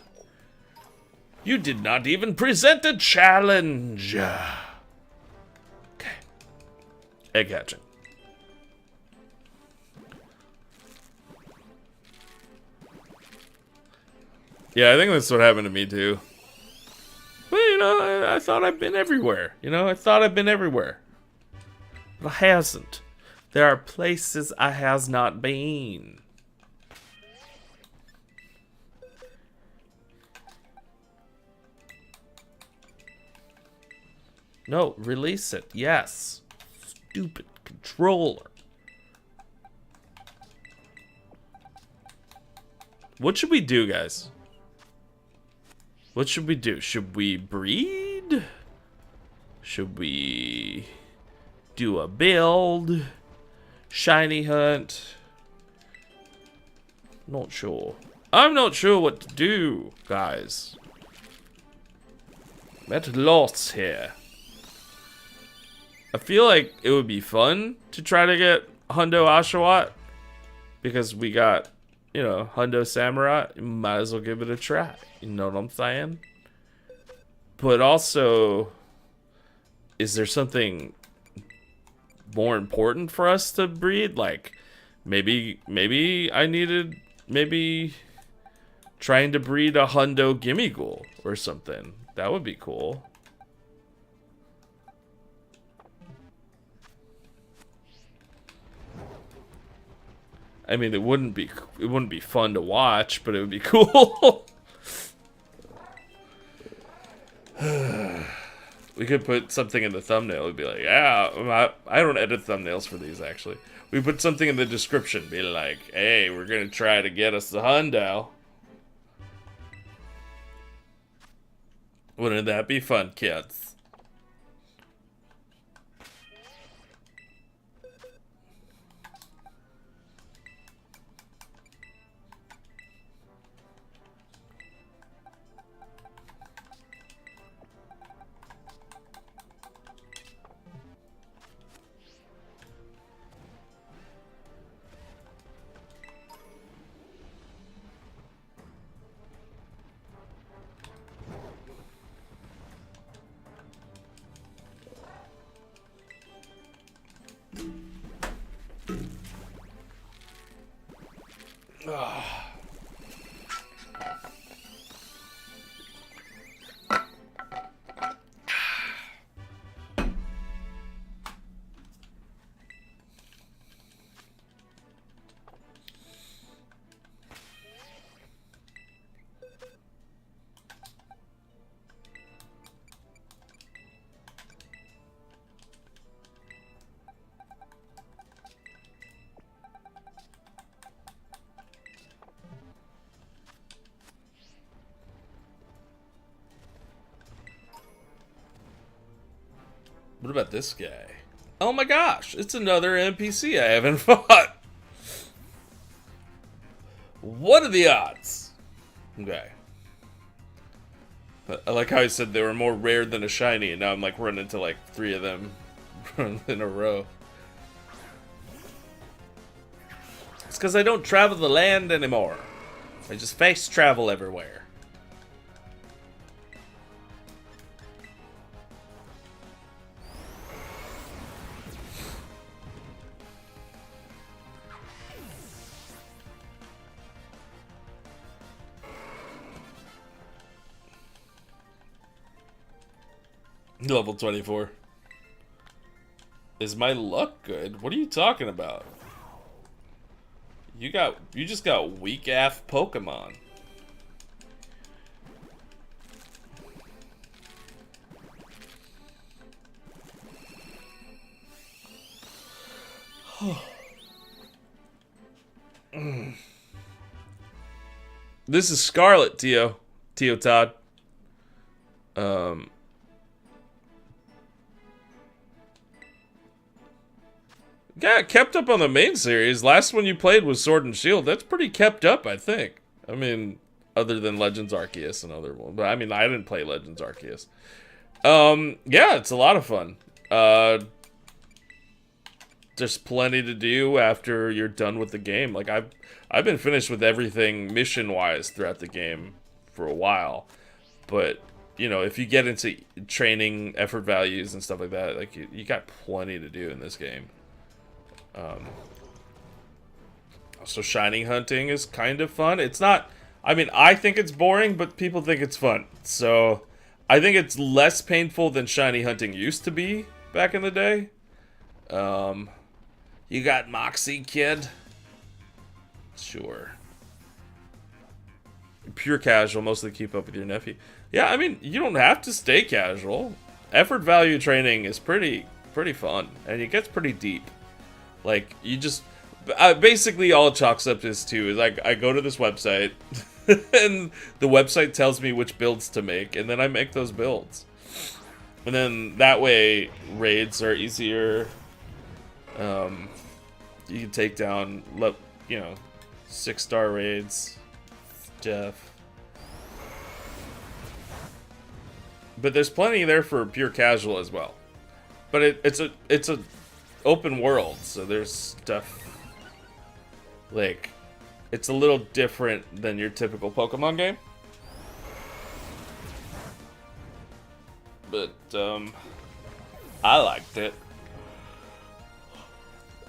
You did not even present a challenge. Okay. Egg hatching. Yeah, I think that's what happened to me too. Well, you know, I thought I've been everywhere. You know, I thought I've been everywhere. But I hasn't. There are places I has not been. No, release it. Yes. Stupid controller. What should we do, guys? What should we do? Should we breed? Should we do a build? Shiny hunt. Not sure. I'm not sure what to do, guys. I'm at loss here. I feel like it would be fun to try to get Hundo Oshawott. Because we got, you know, Hundo Samurai. Might as well give it a try. You know what I'm saying? But also, is there something more important for us to breed? Like, maybe I needed, trying to breed a Hundo Gimmighoul or something. That would be cool. I mean, it wouldn't be fun to watch, but it would be cool. We could put something in the thumbnail. We'd be like, yeah, I don't edit thumbnails for these, actually. We put something in the description. Be like, hey, we're going to try to get us the Hundo. Wouldn't that be fun, kids? What about this guy? Oh my gosh, it's another NPC I haven't fought. What are the odds? Okay. I like how I said they were more rare than a shiny, and now I'm like running into like 3 of them in a row. It's because I don't travel the land anymore. I just face travel everywhere. Level 24. Is my luck good? What are you talking about? You just got weak AF Pokemon. This is Scarlet, Tio Todd. Yeah, kept up on the main series. Last one you played was Sword and Shield. That's pretty kept up, I think. I mean, other than Legends Arceus and other one. But I mean, I didn't play Legends Arceus. Yeah, it's a lot of fun. There's plenty to do after you're done with the game. Like I've been finished with everything mission-wise throughout the game for a while. But, you know, if you get into training, effort values, and stuff like that, like you got plenty to do in this game. So shiny hunting is kind of fun. It's not, I mean, I think it's boring, but people think it's fun. So I think it's less painful than shiny hunting used to be back in the day. You got Moxie, kid? Sure. Pure casual, mostly keep up with your nephew. Yeah, I mean, you don't have to stay casual. Effort value training is pretty fun, and it gets pretty deep. Like, you just... basically, all it chalks up is like, I go to this website, and the website tells me which builds to make, and then I make those builds. And then, that way, raids are easier. You can take down, you know, 6-star raids, stuff. But there's plenty there for pure casual as well. But it's a open world, so there's stuff like it's a little different than your typical Pokemon game. But I liked it.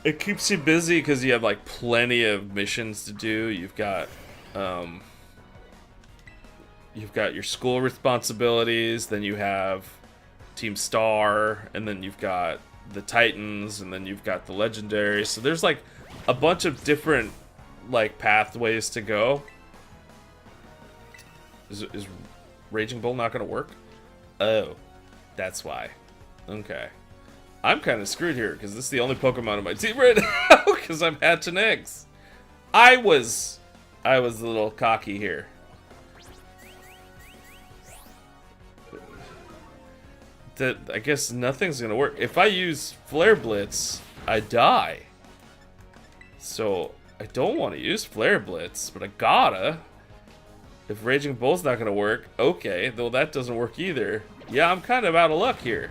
It keeps you busy because you have like plenty of missions to do. You've got your school responsibilities, then you have Team Star, and then you've got the Titans, and then you've got the Legendary. So there's like a bunch of different like pathways to go. Is Raging Bull not gonna work? Oh, that's why. Okay. I'm kind of screwed here because this is the only Pokemon on my team right now because I'm hatching eggs. I was a little cocky here. I guess nothing's gonna work. If I use Flare Blitz, I die. So I don't want to use Flare Blitz, but I gotta. If Raging Bull's not gonna work, okay, though that doesn't work either. Yeah, I'm kind of out of luck here.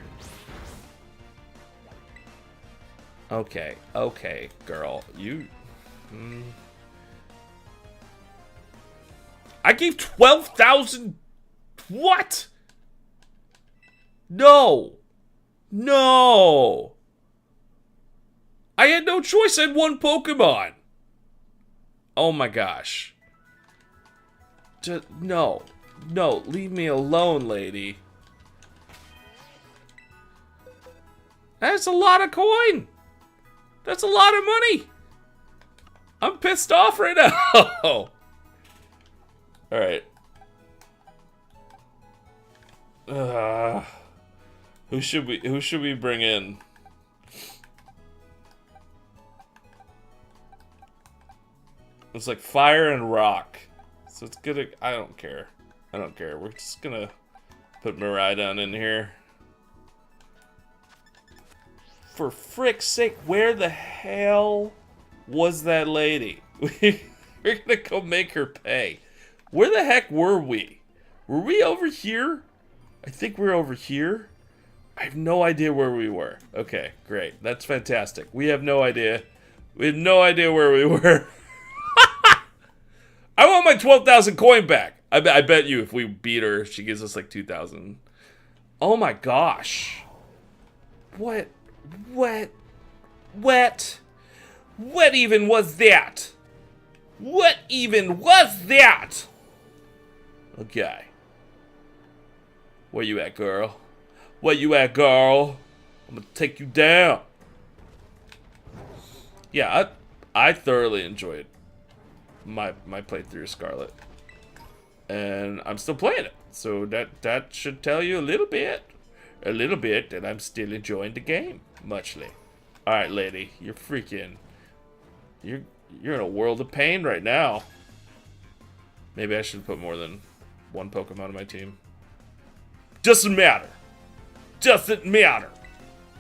Okay, okay, girl, you. I gave 12,000. What? No! No! I had no choice, I had one Pokemon! Oh my gosh. No. No, leave me alone, lady. That's a lot of coin! That's a lot of money! I'm pissed off right now! Alright. Who should we bring in? It's like fire and rock. So it's gonna I don't care. I don't care. We're just gonna put Miraidon in here. For frick's sake, where the hell was that lady? We're gonna go make her pay. Where the heck were we? Were we over here? I think we're over here. I have no idea where we were. Okay, great. That's fantastic. We have no idea. We have no idea where we were. I want my 12,000 coin back. I bet you if we beat her, she gives us like 2,000. Oh my gosh. What even was that? What even was that? Okay. Where you at, girl? Where you at, girl? I'm gonna take you down. Yeah, I thoroughly enjoyed my playthrough of Scarlet. And I'm still playing it. So that should tell you a little bit that I'm still enjoying the game muchly. Alright, lady, you're freaking you're in a world of pain right now. Maybe I should put more than one Pokemon on my team. Doesn't matter. Doesn't matter.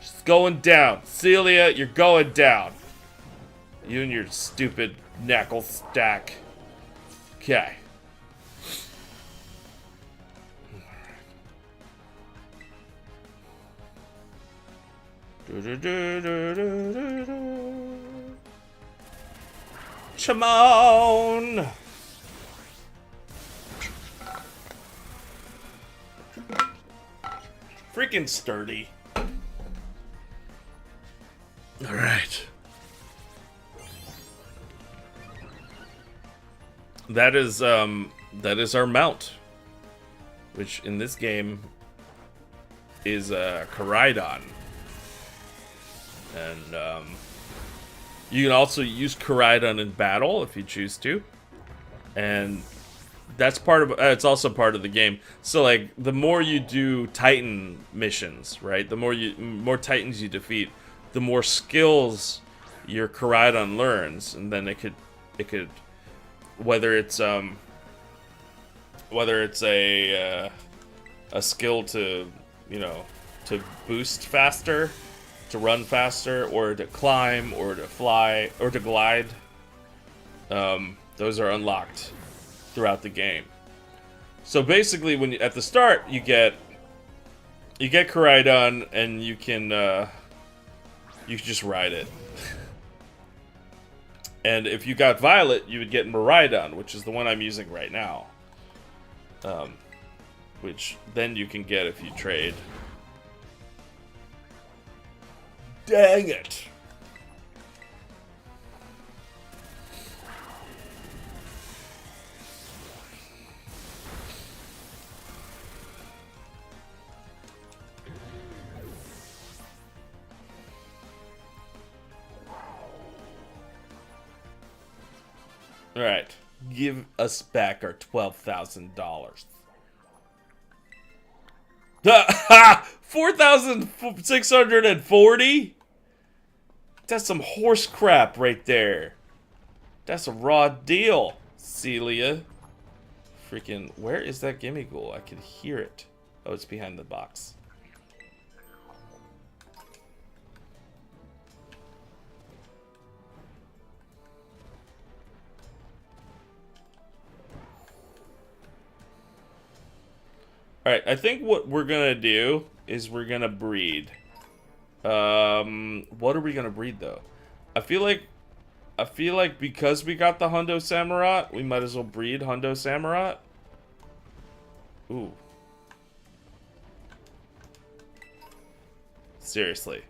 She's going down. Celia, you're going down. You and your stupid knuckle stack. Okay. Chamon! Freaking sturdy. All right. That is our mount, which in this game is Koraidon. And you can also use Koraidon in battle if you choose to. And that's part of it's also part of the game. So like the more you do Titan missions, right? The more Titans you defeat, the more skills your Koraidon learns, and then it could whether it's a skill to, you know, to boost faster, to run faster, or to climb, or to fly, or to glide. Those are unlocked throughout the game. So basically, when at the start you get Koraidon, and you can just ride it. And if you got Violet, you would get Miraidon, which is the one I'm using right now. Which then you can get if you trade. Dang it! Alright, give us back our $12,000. Ha! 4,640? That's some horse crap right there. That's a raw deal, Celia. Freaking, where is that gimme ghoul? I can hear it. Oh, it's behind the box. Alright, I think what we're gonna do is we're gonna breed. What are we gonna breed though? I feel like because we got the Hundo Samurott, we might as well breed Hundo Samurott. Ooh. Seriously,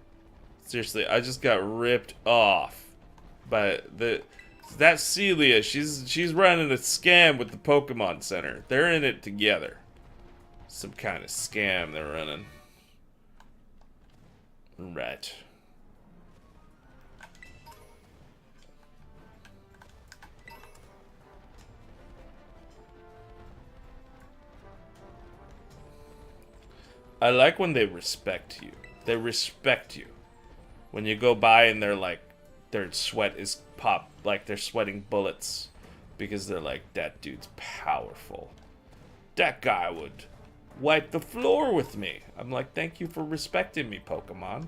I just got ripped off by that Celia. She's running a scam with the Pokemon Center. They're in it together. Some kind of scam they're running. Right. I like when they respect you. They respect you. When you go by and they're like, their sweat is like they're sweating bullets. Because they're like, that dude's powerful. That guy would wipe the floor with me. I'm like, thank you for respecting me, Pokemon.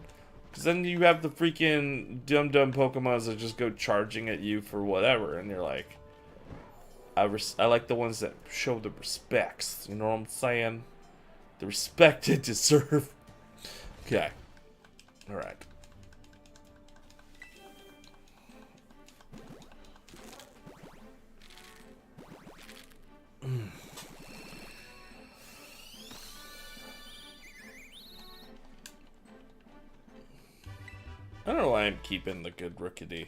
Because then you have the freaking dumb Pokemons that just go charging at you for whatever, and you're like, I like the ones that show the respects. You know what I'm saying? The respect it deserve. Okay. All right. I don't know why I'm keeping the good Rookidee.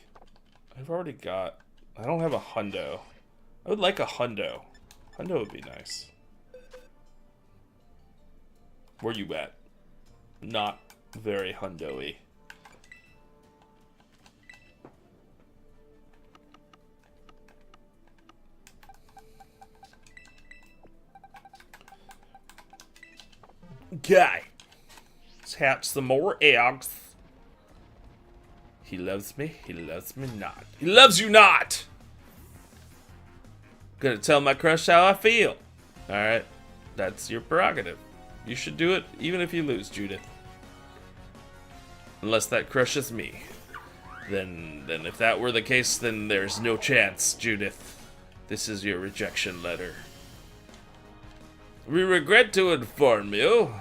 I've already got... I don't have a Hundo. I would like a Hundo. Hundo would be nice. Where you at? Not very Hundo-y. Okay. Let's hatch some more eggs. He loves me not. He loves you not! Gonna tell my crush how I feel. Alright, that's your prerogative. You should do it even if you lose, Judith. Unless that crushes me. Then if that were the case, then there's no chance, Judith. This is your rejection letter. We regret to inform you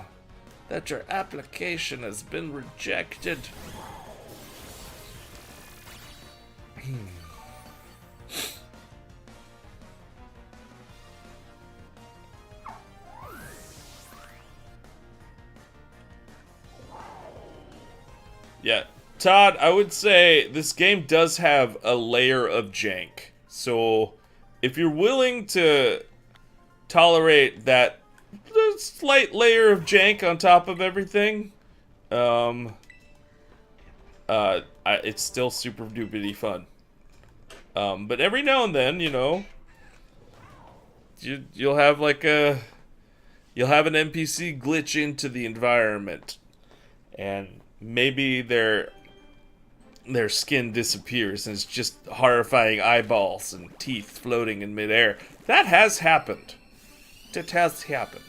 that your application has been rejected. Yeah, Todd, I would say this game does have a layer of jank. So, if you're willing to tolerate that slight layer of jank on top of everything, it's still super duper fun. But every now and then, you know, you'll have like an NPC glitch into the environment, and maybe their skin disappears and it's just horrifying eyeballs and teeth floating in midair. That has happened. It has happened.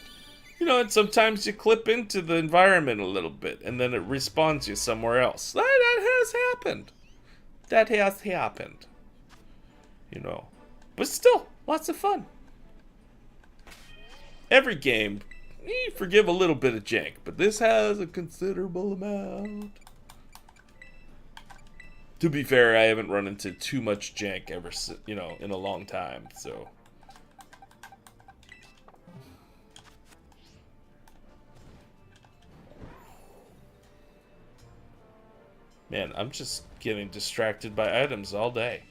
You know, and sometimes you clip into the environment a little bit, and then it respawns you somewhere else. That has happened. That has happened. You know. But still, lots of fun. Every game, you forgive a little bit of jank, but this has a considerable amount. To be fair, I haven't run into too much jank ever, you know, in a long time, so. Man, I'm just getting distracted by items all day.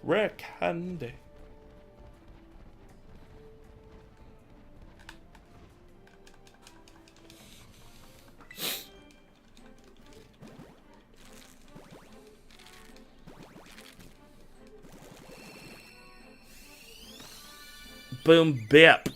Wreck handy. Boom bap.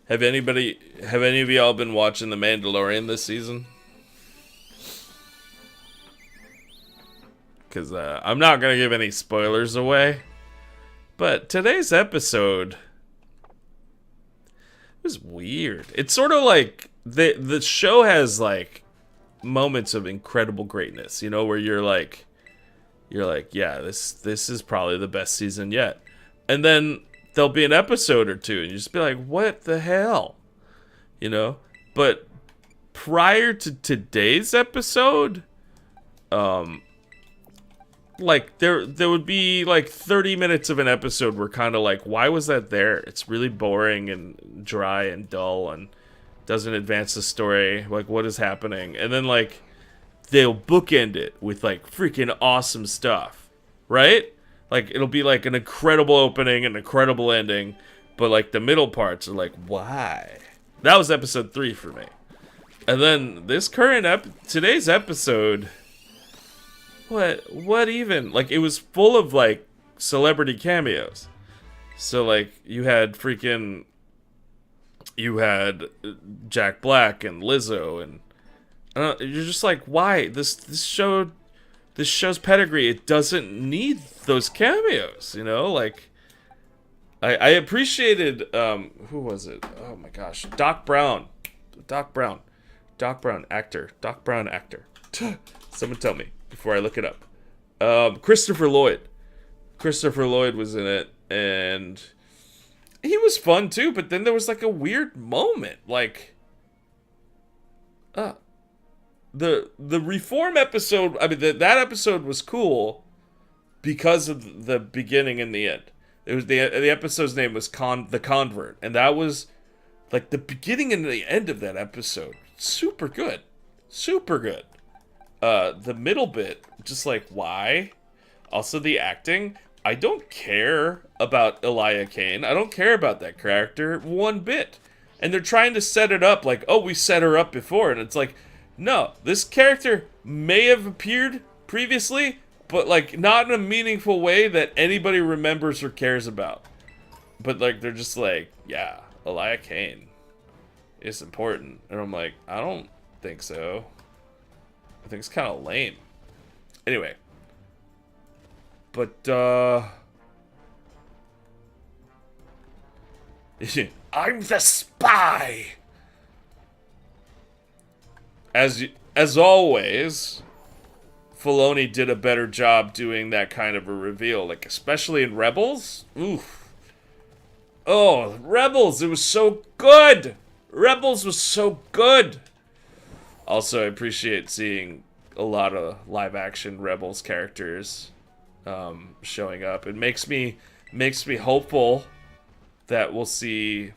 Have any of y'all been watching The Mandalorian this season? Because I'm not going to give any spoilers away. But today's episode was weird. It's sort of like the show has like moments of incredible greatness, you know, where you're like, yeah, this is probably the best season yet. And then there'll be an episode or two and you just be like, what the hell? You know? But prior to today's episode, like there would be like 30 minutes of an episode where kind of like, why was that there? It's really boring and dry and dull and doesn't advance the story. Like, what is happening? And then like they'll bookend it with like freaking awesome stuff, right? Like it'll be like an incredible opening, an incredible ending, but like the middle parts are like, why? That was episode 3 for me. And then this today's episode, what even? Like, it was full of, like, celebrity cameos. So, like, you had Jack Black and Lizzo, and you're just like, why? This show's pedigree, it doesn't need those cameos, you know? Like, I appreciated, who was it? Oh my gosh, Doc Brown, actor. Someone tell me before I look it up. Christopher Lloyd was in it, and he was fun too, but then there was like a weird moment, like the Reform episode. I mean, that episode was cool because of the beginning and the end. It was the episode's name was The Convert, and that was like the beginning and the end of that episode. Super good. The middle bit, just like, why? Also, the acting. I don't care about Elia Kane. I don't care about that character one bit. And they're trying to set it up like, oh, we set her up before. And it's like, no, this character may have appeared previously, but like not in a meaningful way that anybody remembers or cares about. But like, they're just like, yeah, Elia Kane is important. And I'm like, I don't think so. I think it's kind of lame. Anyway. But, I'm the spy! As always, Filoni did a better job doing that kind of a reveal. Like, especially in Rebels. Oof. Oh, Rebels, it was so good! Rebels was so good! Also, I appreciate seeing a lot of live-action Rebels characters showing up. It makes me hopeful that we'll see,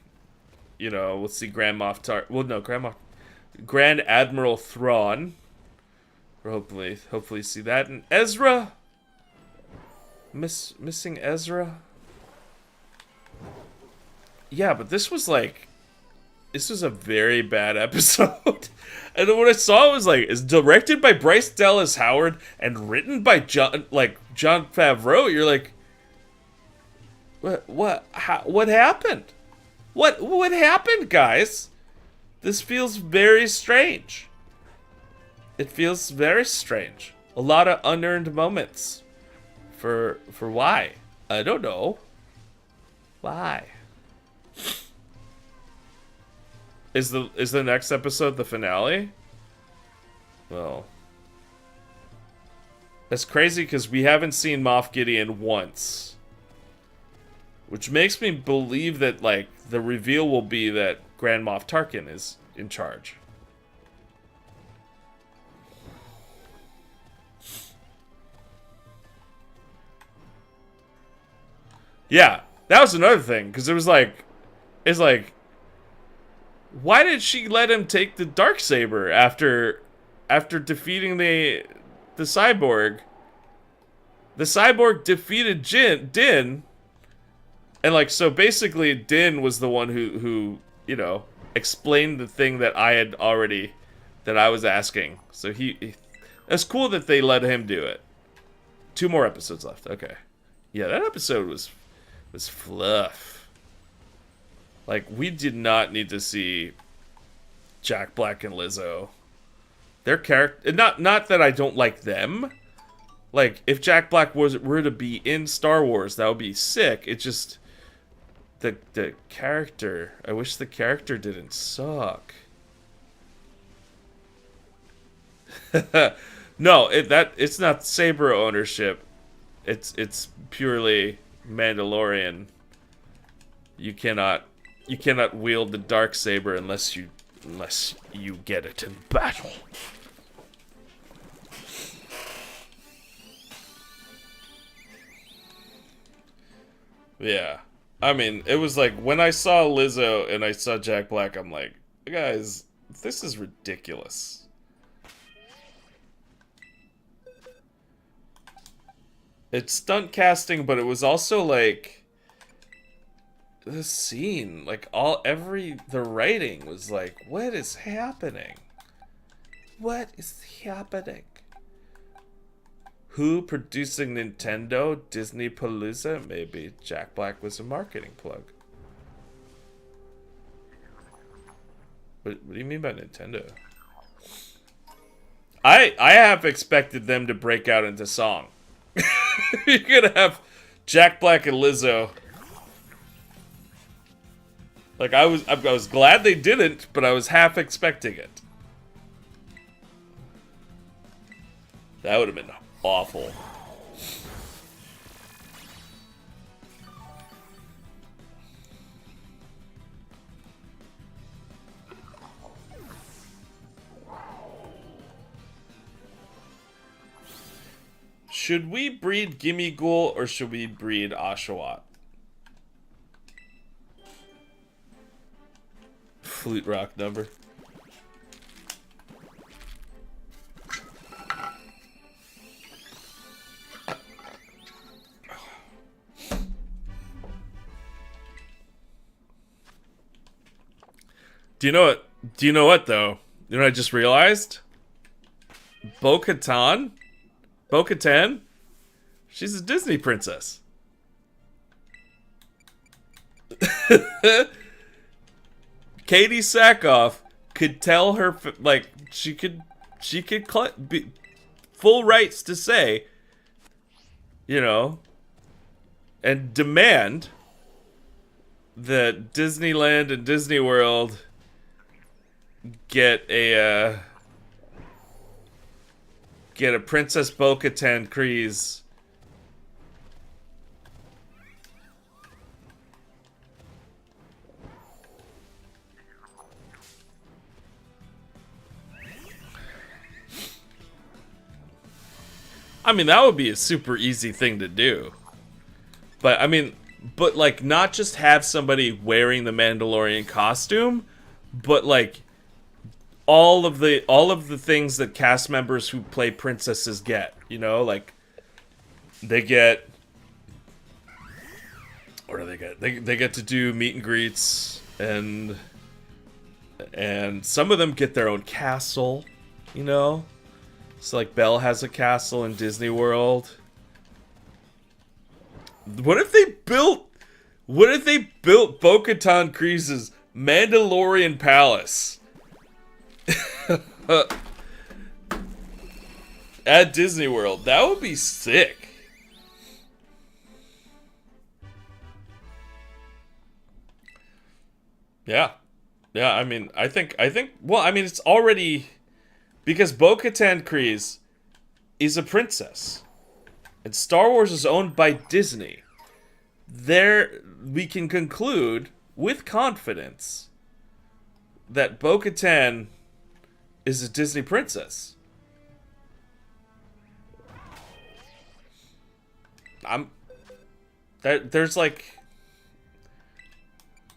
Grand Admiral Thrawn. Or hopefully see that. And Ezra, missing Ezra. Yeah, but this was a very bad episode. And then when I saw it was like, it's directed by Bryce Dallas Howard and written by John Favreau. You're like, what happened? What happened, guys? This feels very strange. It feels very strange. A lot of unearned moments. For why? I don't know. Why? Is the next episode the finale? Well, that's crazy because we haven't seen Moff Gideon once, which makes me believe that like the reveal will be that Grand Moff Tarkin is in charge. Yeah, that was another thing because it's like, why did she let him take the Darksaber after defeating the cyborg? The cyborg defeated Din, and like so basically Din was the one who you know explained the thing that I was asking. So it's cool that they let him do it. 2 more episodes left. Okay, yeah, that episode was fluff. Like, we did not need to see Jack Black and Lizzo. Their character, not that I don't like them. Like, if Jack Black were to be in Star Wars, that would be sick. It just the character. I wish the character didn't suck. No, it's not Saber ownership. It's purely Mandalorian. You cannot wield the Darksaber unless you get it in battle. Yeah. I mean, it was like when I saw Lizzo and I saw Jack Black, I'm like, guys, this is ridiculous. It's stunt casting, but it was also like the scene, like the writing was like, what is happening? What is happening? Who producing Nintendo? Disney Palooza? Maybe Jack Black was a marketing plug. What do you mean by Nintendo? I have expected them to break out into song. You're gonna have Jack Black and Lizzo. Like I was glad they didn't, but I was half expecting it. That would have been awful. Should we breed Gimme Ghoul or should we breed Oshawott? Flute Rock number. Do you know what? Do you know what though? You know what I just realized? Bo-Katan, she's a Disney princess. Katie Sackhoff could tell her, like, she could be full rights to say, you know, and demand that Disneyland and Disney World get a Princess Bo-Katan Kryze. I mean, that would be a super easy thing to do. But, I mean, but, like, not just have somebody wearing the Mandalorian costume, but, like, all of the things that cast members who play princesses get, you know? Like, they get... What do they get? They get to do meet and greets, and... And some of them get their own castle, you know? So like Belle has a castle in Disney World. What if they built Bo-Katan Kryze's Mandalorian Palace at Disney World? That would be sick. Yeah. Yeah, I mean, I think, well, I mean, it's already, because Bo-Katan Kryze is a princess, and Star Wars is owned by Disney. There, we can conclude with confidence that Bo-Katan is a Disney princess. There's like,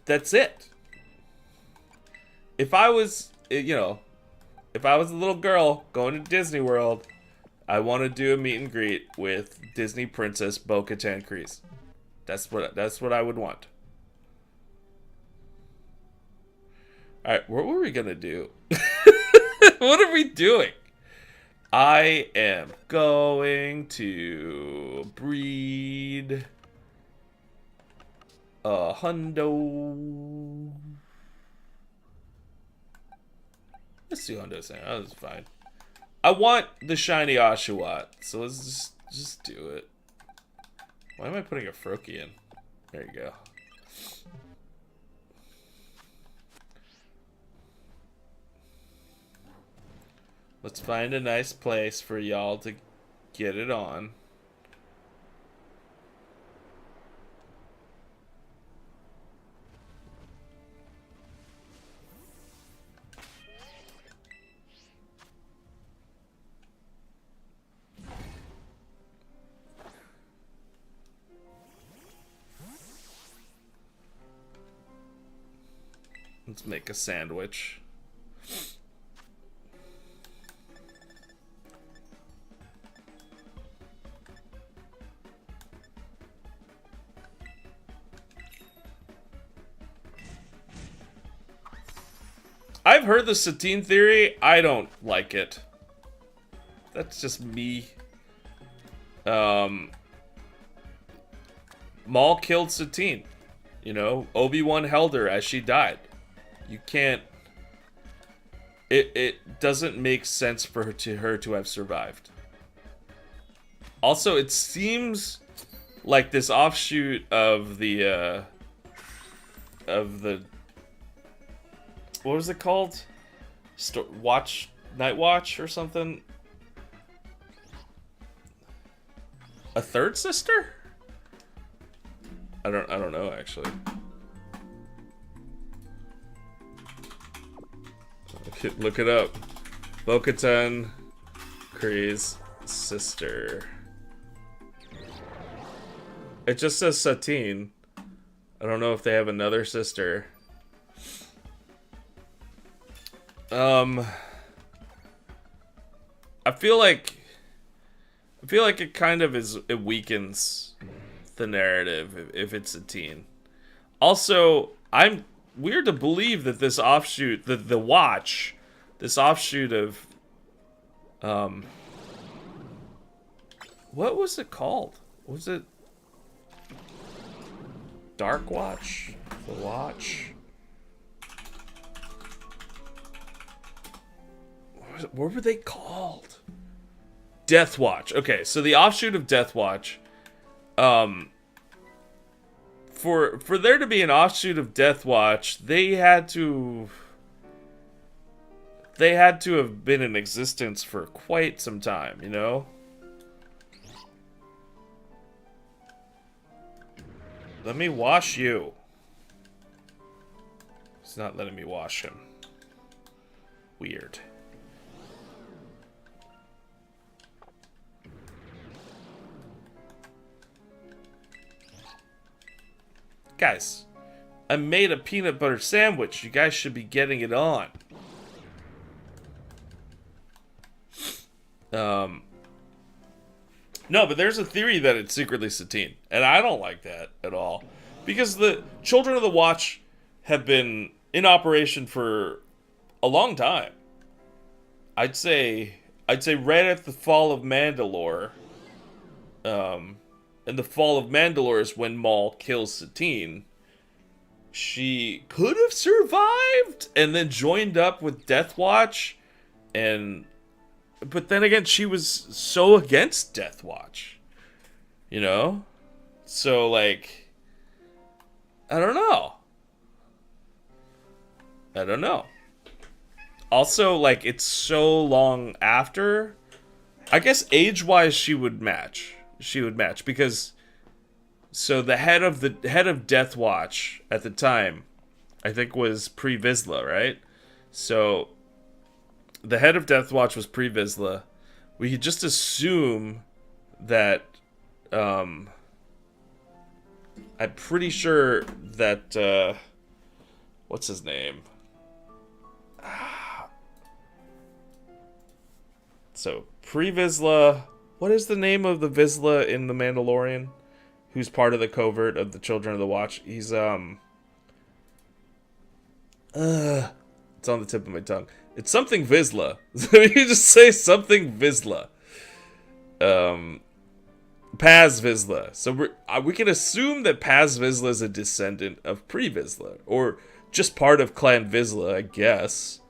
that's it. If I was, you know, if I was a little girl going to Disney World, I want to do a meet and greet with Disney Princess Bo-Katan Kryze. That's what I would want. All right, what were we gonna do? What are we doing? I am going to breed a hundo. Let's do hundo sound. That was fine. I want the shiny Oshawott, so let's just do it. Why am I putting a Froakie in? There you go. Let's find a nice place for y'all to get it on. Let's make a sandwich. I've heard the Satine theory. I don't like it. That's just me. Maul killed Satine. You know, Obi-Wan held her as she died. You can't... It doesn't make sense for her to have survived. Also, it seems like this offshoot of the what was it called? Night Watch or something? A third sister? I don't know actually. Look it up. Bo-Katan Kryze's sister. It just says Satine. I don't know if they have another sister. I feel like it kind of it weakens the narrative if it's Satine. Also, I'm weird to believe that this offshoot, the watch, this offshoot of what was it called? Was it Dark Watch? The Watch? What were they called? Death Watch. Okay, so the offshoot of Death Watch, for there to be an offshoot of Death Watch, they had to have been in existence for quite some time, you know? Let me wash you. It's not letting me wash him. Weird. Guys, I made a peanut butter sandwich. You guys should be getting it on. No, but there's a theory that it's secretly Satine, and I don't like that at all. Because the Children of the Watch have been in operation for a long time. I'd say right at the fall of Mandalore. And the fall of Mandalore is when Maul kills Satine. She could have survived and then joined up with Death Watch, but then again, she was so against Death Watch, you know? So, like, I don't know. Also, like, it's so long after. I guess age-wise, she would match. Because, so the head of Death Watch at the time, I think, was Pre Vizsla, right? So the head of Death Watch was Pre Vizsla. We could just assume that. I'm pretty sure that. What's his name? So Pre Vizsla. What is the name of the Vizsla in The Mandalorian? Who's part of the covert of the Children of the Watch? He's it's on the tip of my tongue. It's something Vizsla. You just say something Vizsla. Paz Vizsla. So we can assume that Paz Vizsla is a descendant of Pre Vizsla, or just part of Clan Vizsla, I guess.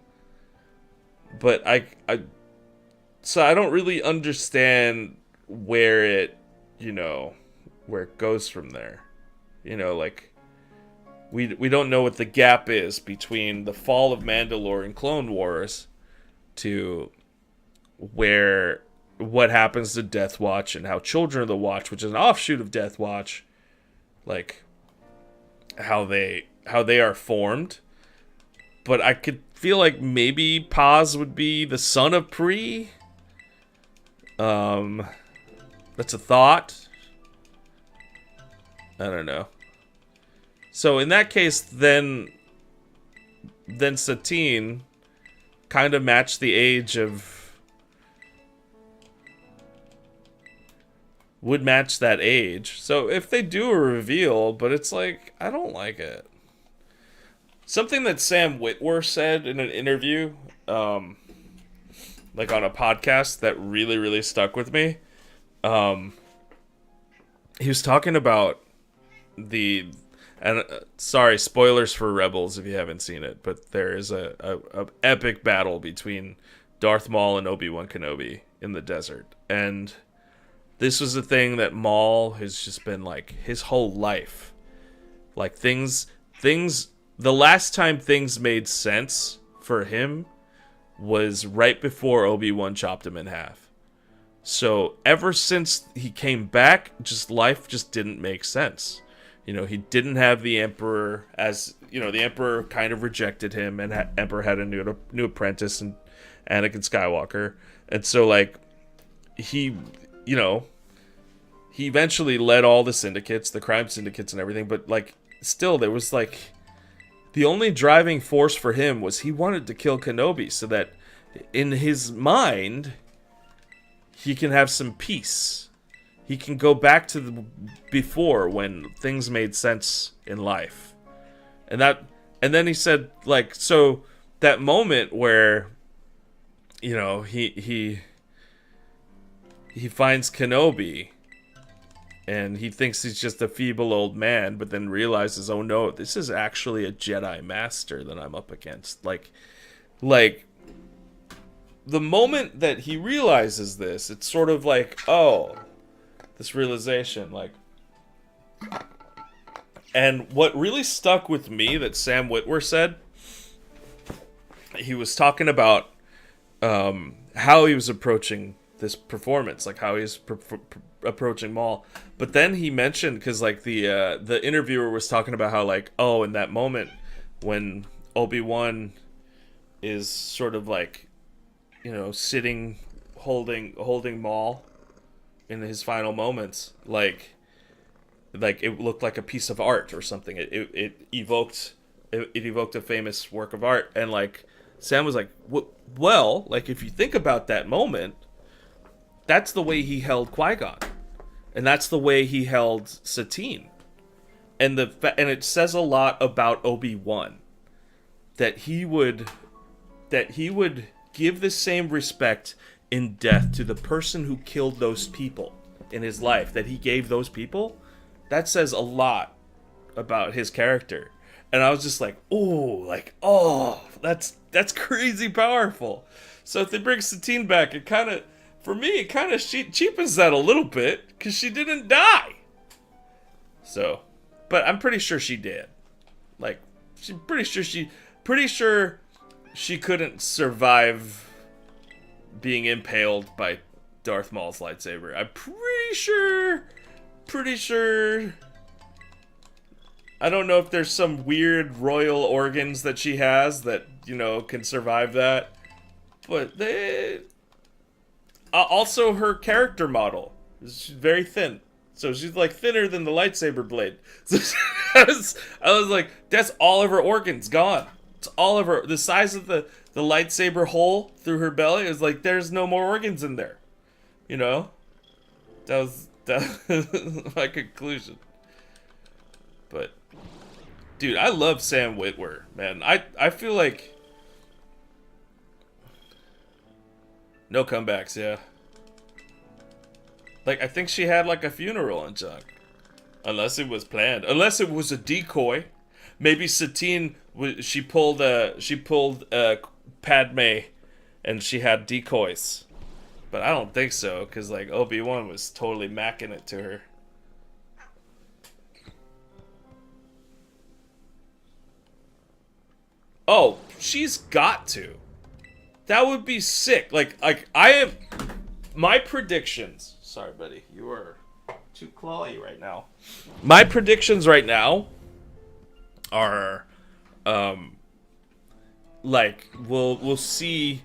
But so I don't really understand where it goes from there. Like, we don't know what the gap is between the fall of Mandalore and Clone Wars to what happens to Death Watch and how Children of the Watch, which is an offshoot of Death Watch, like, how they are formed. But I could feel like maybe Paz would be the son of Pre. That's a thought. I don't know. So in that case, then Satine kind of matched the age of... would match that age. So if they do a reveal, but it's like, I don't like it. Something that Sam Witwer said in an interview, like on a podcast, that really, really stuck with me. He was talking about sorry, spoilers for Rebels if you haven't seen it, but there is a epic battle between Darth Maul and Obi-Wan Kenobi in the desert. And this was a thing that Maul has just been like his whole life. Like things, the last time things made sense for him was right before Obi-Wan chopped him in half. So ever since he came back, life just didn't make sense. He didn't have the Emperor, as the Emperor kind of rejected him, and Emperor had a new apprentice, and Anakin Skywalker. And so like he eventually led all the syndicates, the crime syndicates and everything, but like still there was like the only driving force for him was he wanted to kill Kenobi so that in his mind he can have some peace. He can go back to before when things made sense in life. And then he said, like, so that moment where he finds Kenobi and he thinks he's just a feeble old man, but then realizes, oh no, this is actually a Jedi Master that I'm up against. Like the moment that he realizes this, it's sort of like, oh, this realization, like. And what really stuck with me that Sam Witwer said, he was talking about how he was approaching this performance, like how he's approaching Maul. But then he mentioned, because like the interviewer was talking about how like, oh, in that moment when Obi-Wan is sort of like, sitting holding Maul in his final moments, like it looked like a piece of art or something. It evoked a famous work of art. And like Sam was like, well, like if you think about that moment, that's the way he held Qui-Gon, and that's the way he held Satine, and it says a lot about Obi-Wan that he would that he would give the same respect in death to the person who killed those people in his life that he gave those people, that says a lot about his character. And I was just like, that's crazy powerful. So if they bring Satine back, it kind of, for me, it kind of cheapens that a little bit, because she didn't die. So, but I'm pretty sure she did. Like, pretty sure she couldn't survive being impaled by Darth Maul's lightsaber. I'm pretty sure. I don't know if there's some weird royal organs that she has that, you know, can survive that. But they... also, her character model is very thin. So she's, like, thinner than the lightsaber blade. So I was like, that's all of her organs gone. It's all of her... The size of the lightsaber hole through her belly is like, there's no more organs in there. You know? That was my conclusion. But... dude, I love Sam Witwer, man. I feel like... no comebacks, yeah. Like, I think she had, like, a funeral on Chuck. Unless it was planned. Unless it was a decoy. Maybe Satine, she pulled Padme, and she had decoys. But I don't think so, because, like, Obi-Wan was totally macking it to her. Oh, she's got to. That would be sick. Like I have my predictions. Sorry, buddy. You are too clawy right now. My predictions right now are like we'll see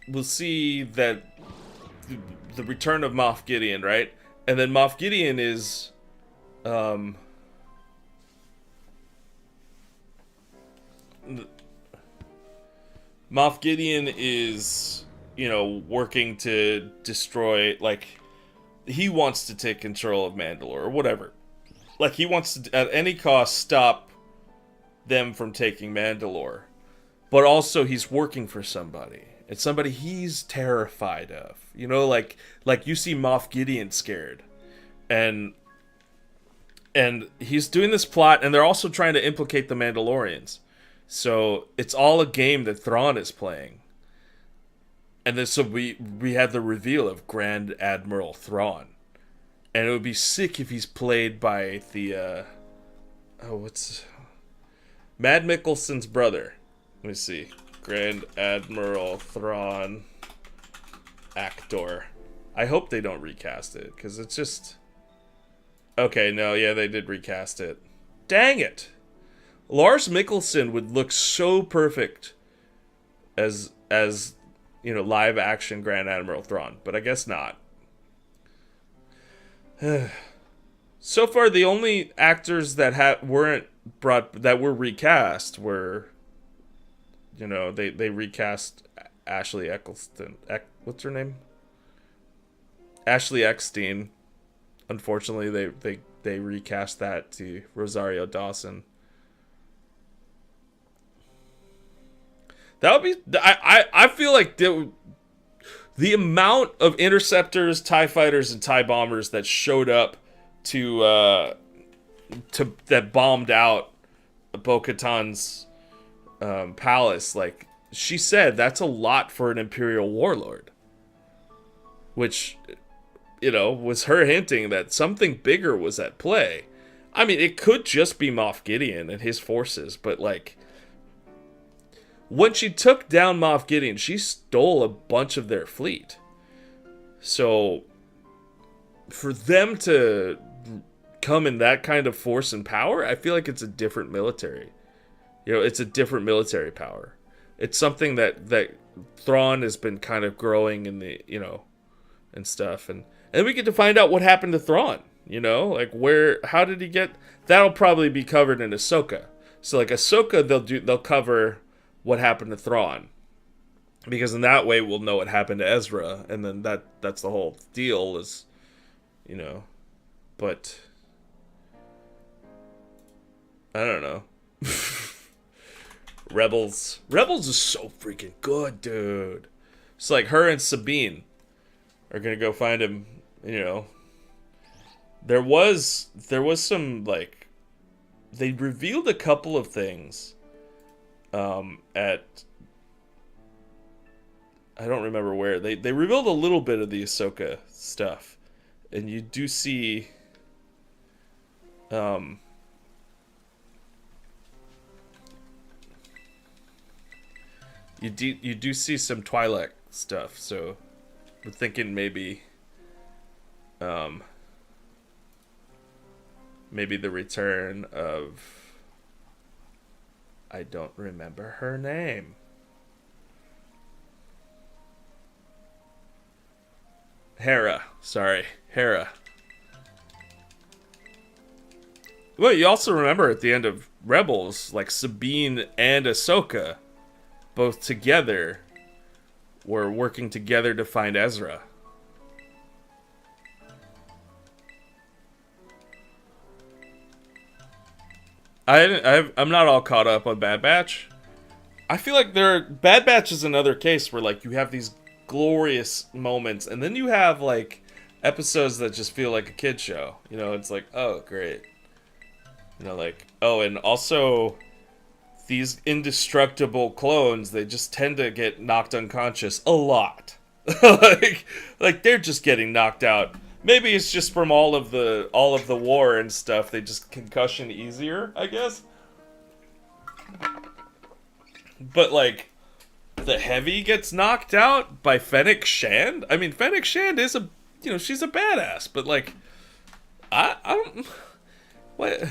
that the return of Moff Gideon, right? And then Moff Gideon is Moff Gideon is, you know, working to destroy, like, he wants to take control of Mandalore, or whatever. Like, he wants to, at any cost, stop them from taking Mandalore. But also, he's working for somebody. It's somebody he's terrified of. You know, like you see Moff Gideon scared. And he's doing this plot, and they're also trying to implicate the Mandalorians. So it's all a game that Thrawn is playing. And then so we have the reveal of Grand Admiral Thrawn. And it would be sick if he's played by the Mad Mikkelsen's brother. Let me see. Grand Admiral Thrawn actor. I hope they don't recast it, because it's just... okay, no, yeah, they did recast it. Dang it! Lars Mikkelsen would look so perfect as you know, live action Grand Admiral Thrawn, but I guess not. So far, the only actors that were recast were, you know, they recast Ashley Eccleston. What's her name? Ashley Eckstein. Unfortunately, they recast that to Rosario Dawson. That would be... I feel like the amount of interceptors, TIE fighters, and TIE bombers that showed up to that bombed out Bo-Katan's palace, like, she said that's a lot for an Imperial warlord. Which, you know, was her hinting that something bigger was at play. I mean, it could just be Moff Gideon and his forces, but, like... when she took down Moff Gideon, she stole a bunch of their fleet. So, for them to come in that kind of force and power, I feel like it's a different military. You know, it's a different military power. It's something that Thrawn has been kind of growing in the, you know, and stuff. And then we get to find out what happened to Thrawn. You know, like how did he get... that'll probably be covered in Ahsoka. So, like, Ahsoka, they'll cover what happened to Thrawn, because in that way we'll know what happened to Ezra, and then that's the whole deal, is, you know. But I don't know. Rebels. Rebels is so freaking good, dude. It's like her and Sabine are gonna go find him. You know, there was some like they revealed a couple of things. At I don't remember where they revealed a little bit of the Ahsoka stuff, and you do see. You do see some Twi'lek stuff, so we're thinking maybe maybe the return of I don't remember her name. Hera, sorry, Hera. Well, you also remember at the end of Rebels, like Sabine and Ahsoka both together were working together to find Ezra. I'm not all caught up on Bad Batch. I feel like Bad Batch is another case where like you have these glorious moments, and then you have like episodes that just feel like a kid show. You know, it's like, oh great. You know, like, oh, and also these indestructible clones, they just tend to get knocked unconscious a lot. like they're just getting knocked out. Maybe it's just from all of the war and stuff. They just concussion easier, I guess. But like the Heavy gets knocked out by Fennec Shand. I mean, Fennec Shand is she's a badass, but like I don't what?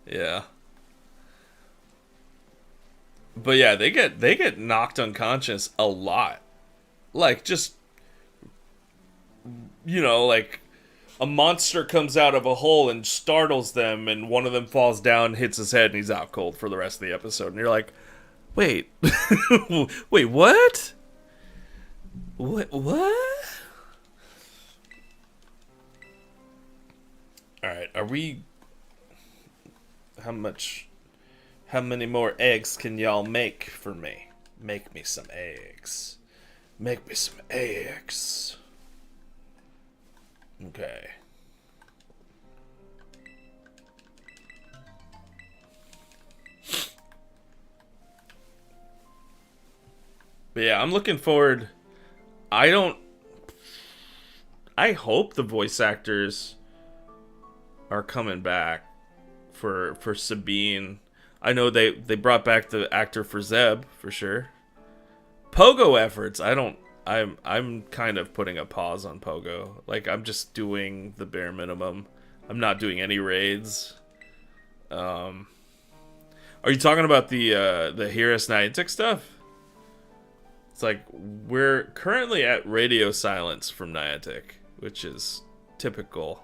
Yeah. But yeah, they get knocked unconscious a lot. Like just like a monster comes out of a hole and startles them, and one of them falls down, hits his head, and he's out cold for the rest of the episode. And you're like, wait, wait, what? What? All right, are we? How many more eggs can y'all make for me? Make me some eggs. Make me some eggs. Okay. But yeah, I'm looking forward. I hope the voice actors are coming back for Sabine. I know they brought back the actor for Zeb for sure. Pogo efforts. I'm kind of putting a pause on Pogo. Like I'm just doing the bare minimum. I'm not doing any raids. Are you talking about the Heras Niantic stuff? It's like we're currently at radio silence from Niantic, which is typical.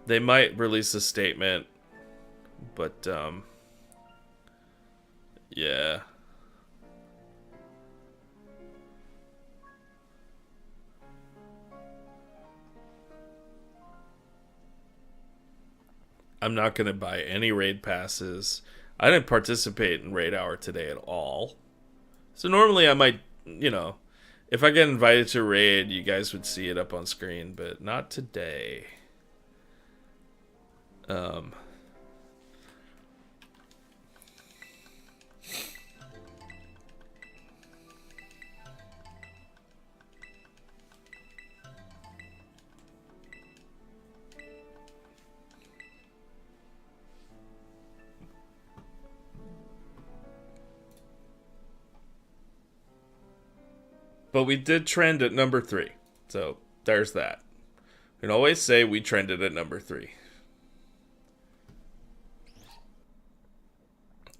They might release a statement, but yeah. I'm not going to buy any raid passes. I didn't participate in Raid Hour today at all. So normally I might, if I get invited to raid, you guys would see it up on screen, but not today. But we did trend at number 3. So there's that. We can always say we trended at number 3.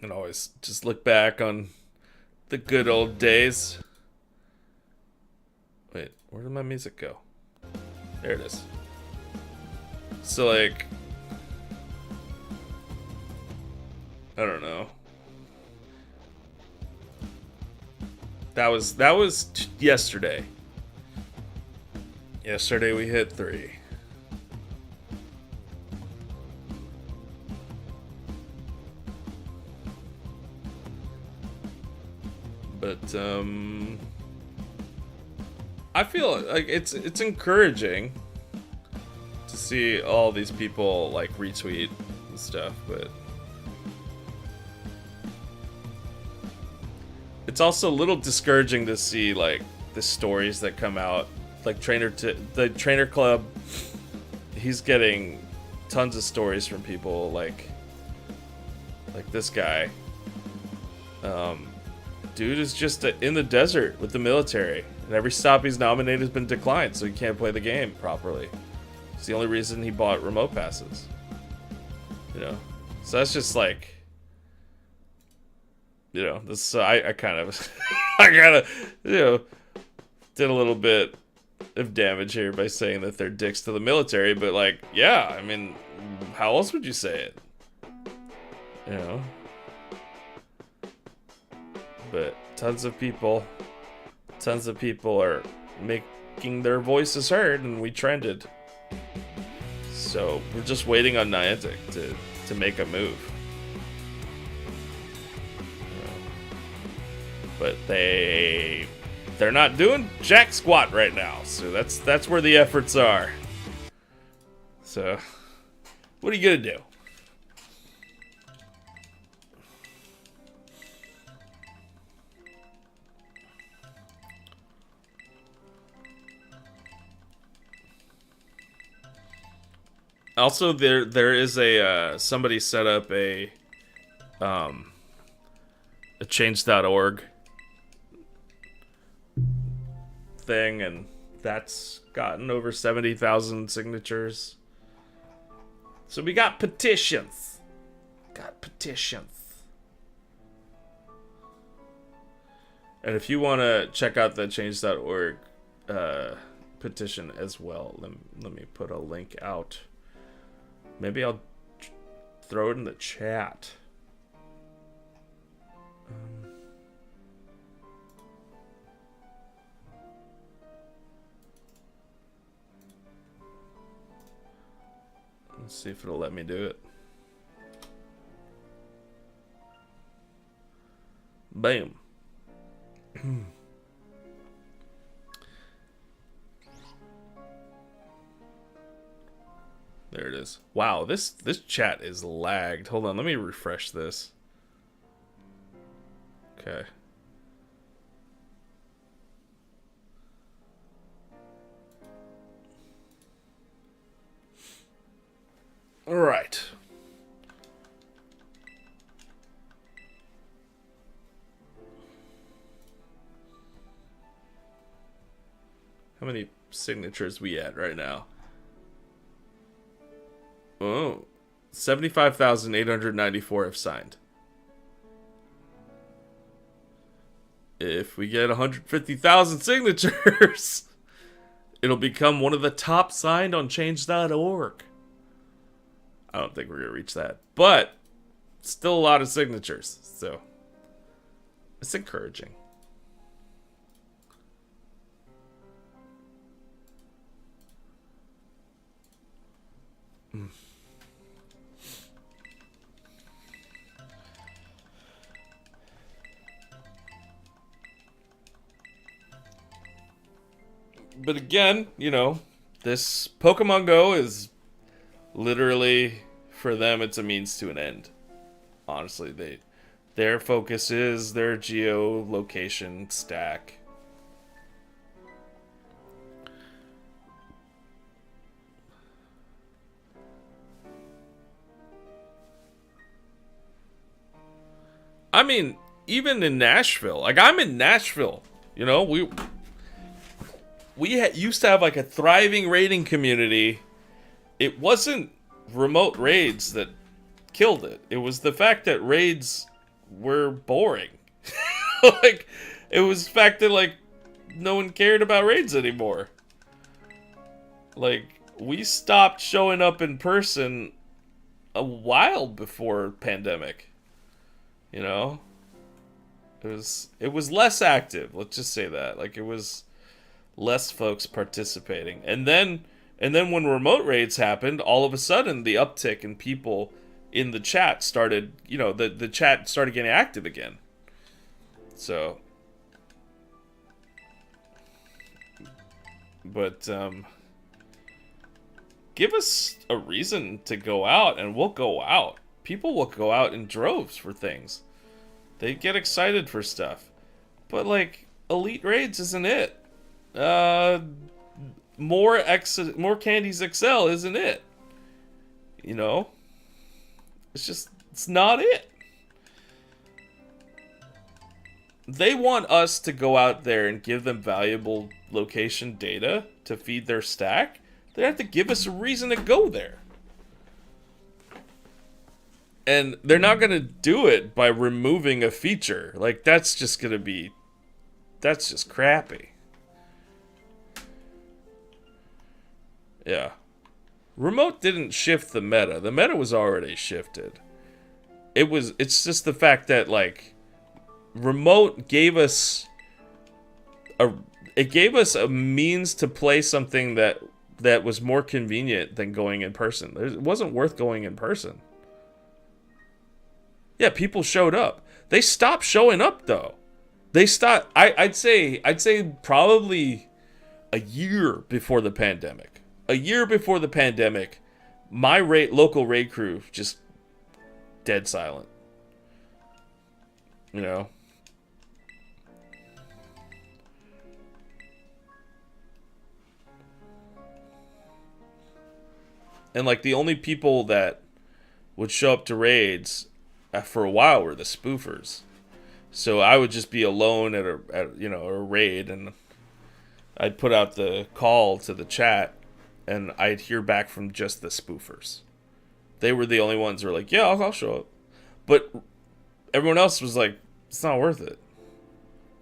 And always just look back on the good old days. Wait, where did my music go? There it is. So like, I don't know. That was yesterday. Yesterday we hit 3. I feel like it's encouraging to see all these people like retweet and stuff, but it's also a little discouraging to see like the stories that come out. Like the trainer club, he's getting tons of stories from people like this guy. Dude is just in the desert with the military, and every stop he's nominated has been declined, so he can't play the game properly. It's the only reason he bought remote passes. You know, so that's just like, you know, this I kind of you know, did a little bit of damage here by saying that they're dicks to the military, but like, yeah, I mean, how else would you say it? You know. But tons of people are making their voices heard, and we trended. So we're just waiting on Niantic to make a move. But they're not doing jack squat right now, so that's where the efforts are. So what are you gonna do? Also, there is a somebody set up a change.org thing, and that's gotten over 70,000 signatures. So we got petitions. And if you want to check out the change.org petition as well, let me put a link out. Maybe I'll throw it in the chat. Let's see if it'll let me do it. Bam. There it is. Wow, this chat is lagged. Hold on, let me refresh this. Okay. All right. How many signatures we at right now? Oh, 75,894 have signed. If we get 150,000 signatures, it'll become one of the top signed on change.org. I don't think we're going to reach that, but still a lot of signatures, so it's encouraging. But again, you know, this Pokemon Go is literally, for them, it's a means to an end. Honestly, their focus is their geolocation stack. I mean, even in Nashville, like I'm in Nashville, you know, we used to have like a thriving raiding community. It wasn't remote raids that killed it. It was the fact that raids were boring. Like, it was the fact that like no one cared about raids anymore. Like, we stopped showing up in person a while before pandemic. You know? It was less active, let's just say that. Like, it was less folks participating. And then when remote raids happened, all of a sudden the uptick in people in the chat started, you know, the chat started getting active again. So But give us a reason to go out, and we'll go out. People will go out in droves for things. They get excited for stuff. But like Elite Raids isn't it. More Candies XL isn't it. You know? It's not it. They want us to go out there and give them valuable location data to feed their stack. They have to give us a reason to go there. And they're not going to do it by removing a feature. Like, that's just crappy. Yeah. Remote didn't shift the meta. The meta was already shifted. It's just the fact that, like, Remote gave us a means to play something that was more convenient than going in person. It wasn't worth going in person. Yeah, people showed up. They stopped showing up though. They stopped. I'd say probably a year before the pandemic. A year before the pandemic, my local raid crew just dead silent. You know. And like the only people that would show up to raids for a while were the spoofers. So I would just be alone at a raid, and I'd put out the call to the chat, and I'd hear back from just the spoofers. They were the only ones who were like, yeah, I'll show up. But everyone else was like, it's not worth it.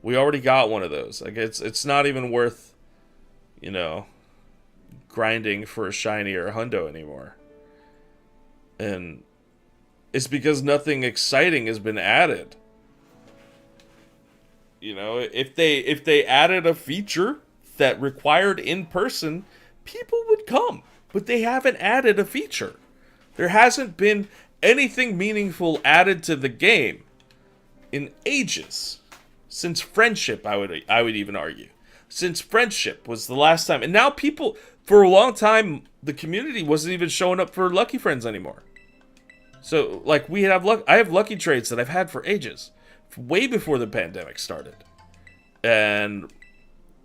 We already got one of those. Like it's not even worth, grinding for a shiny or a hundo anymore. And it's because nothing exciting has been added. If they added a feature that required in person, people would come. But they haven't added a feature. There hasn't been anything meaningful added to the game in ages. Since Friendship, I would even argue. Since Friendship was the last time. And now people, for a long time, the community wasn't even showing up for Lucky Friends anymore. So, like, I have Lucky Trades that I've had for ages. Way before the pandemic started. And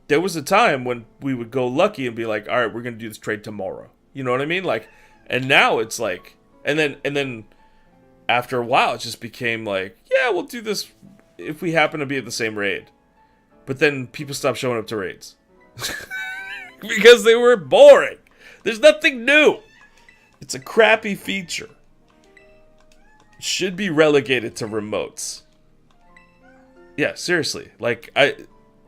there was a time when we would go Lucky and be like, all right, we're going to do this trade tomorrow. You know what I mean? Like, and now it's like, and then after a while, it just became like, yeah, we'll do this if we happen to be at the same raid. But then people stopped showing up to raids. Because they were boring. There's nothing new. It's a crappy feature. It should be relegated to remotes. Yeah, seriously. Like,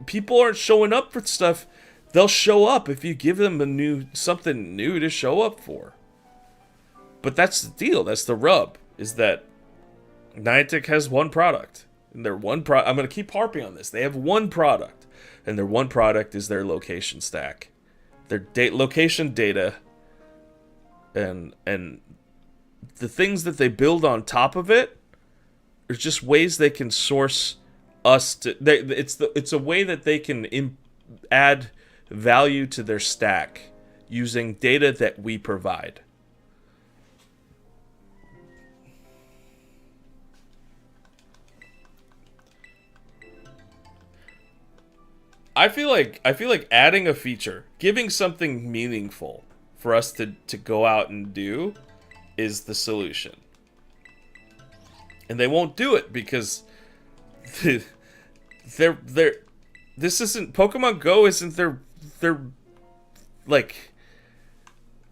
people aren't showing up for stuff. They'll show up if you give them something new to show up for. But that's the deal. That's the rub. Is that Niantic has one product. And their one I'm going to keep harping on this. They have one product. And their one product is their location stack. Their location data. And the things that they build on top of it are just ways they can source us to. It's a way that they can add value to their stack using data that we provide. I feel like adding a feature, giving something meaningful for us to go out and do is the solution. And they won't do it because they're this isn't Pokemon Go isn't their like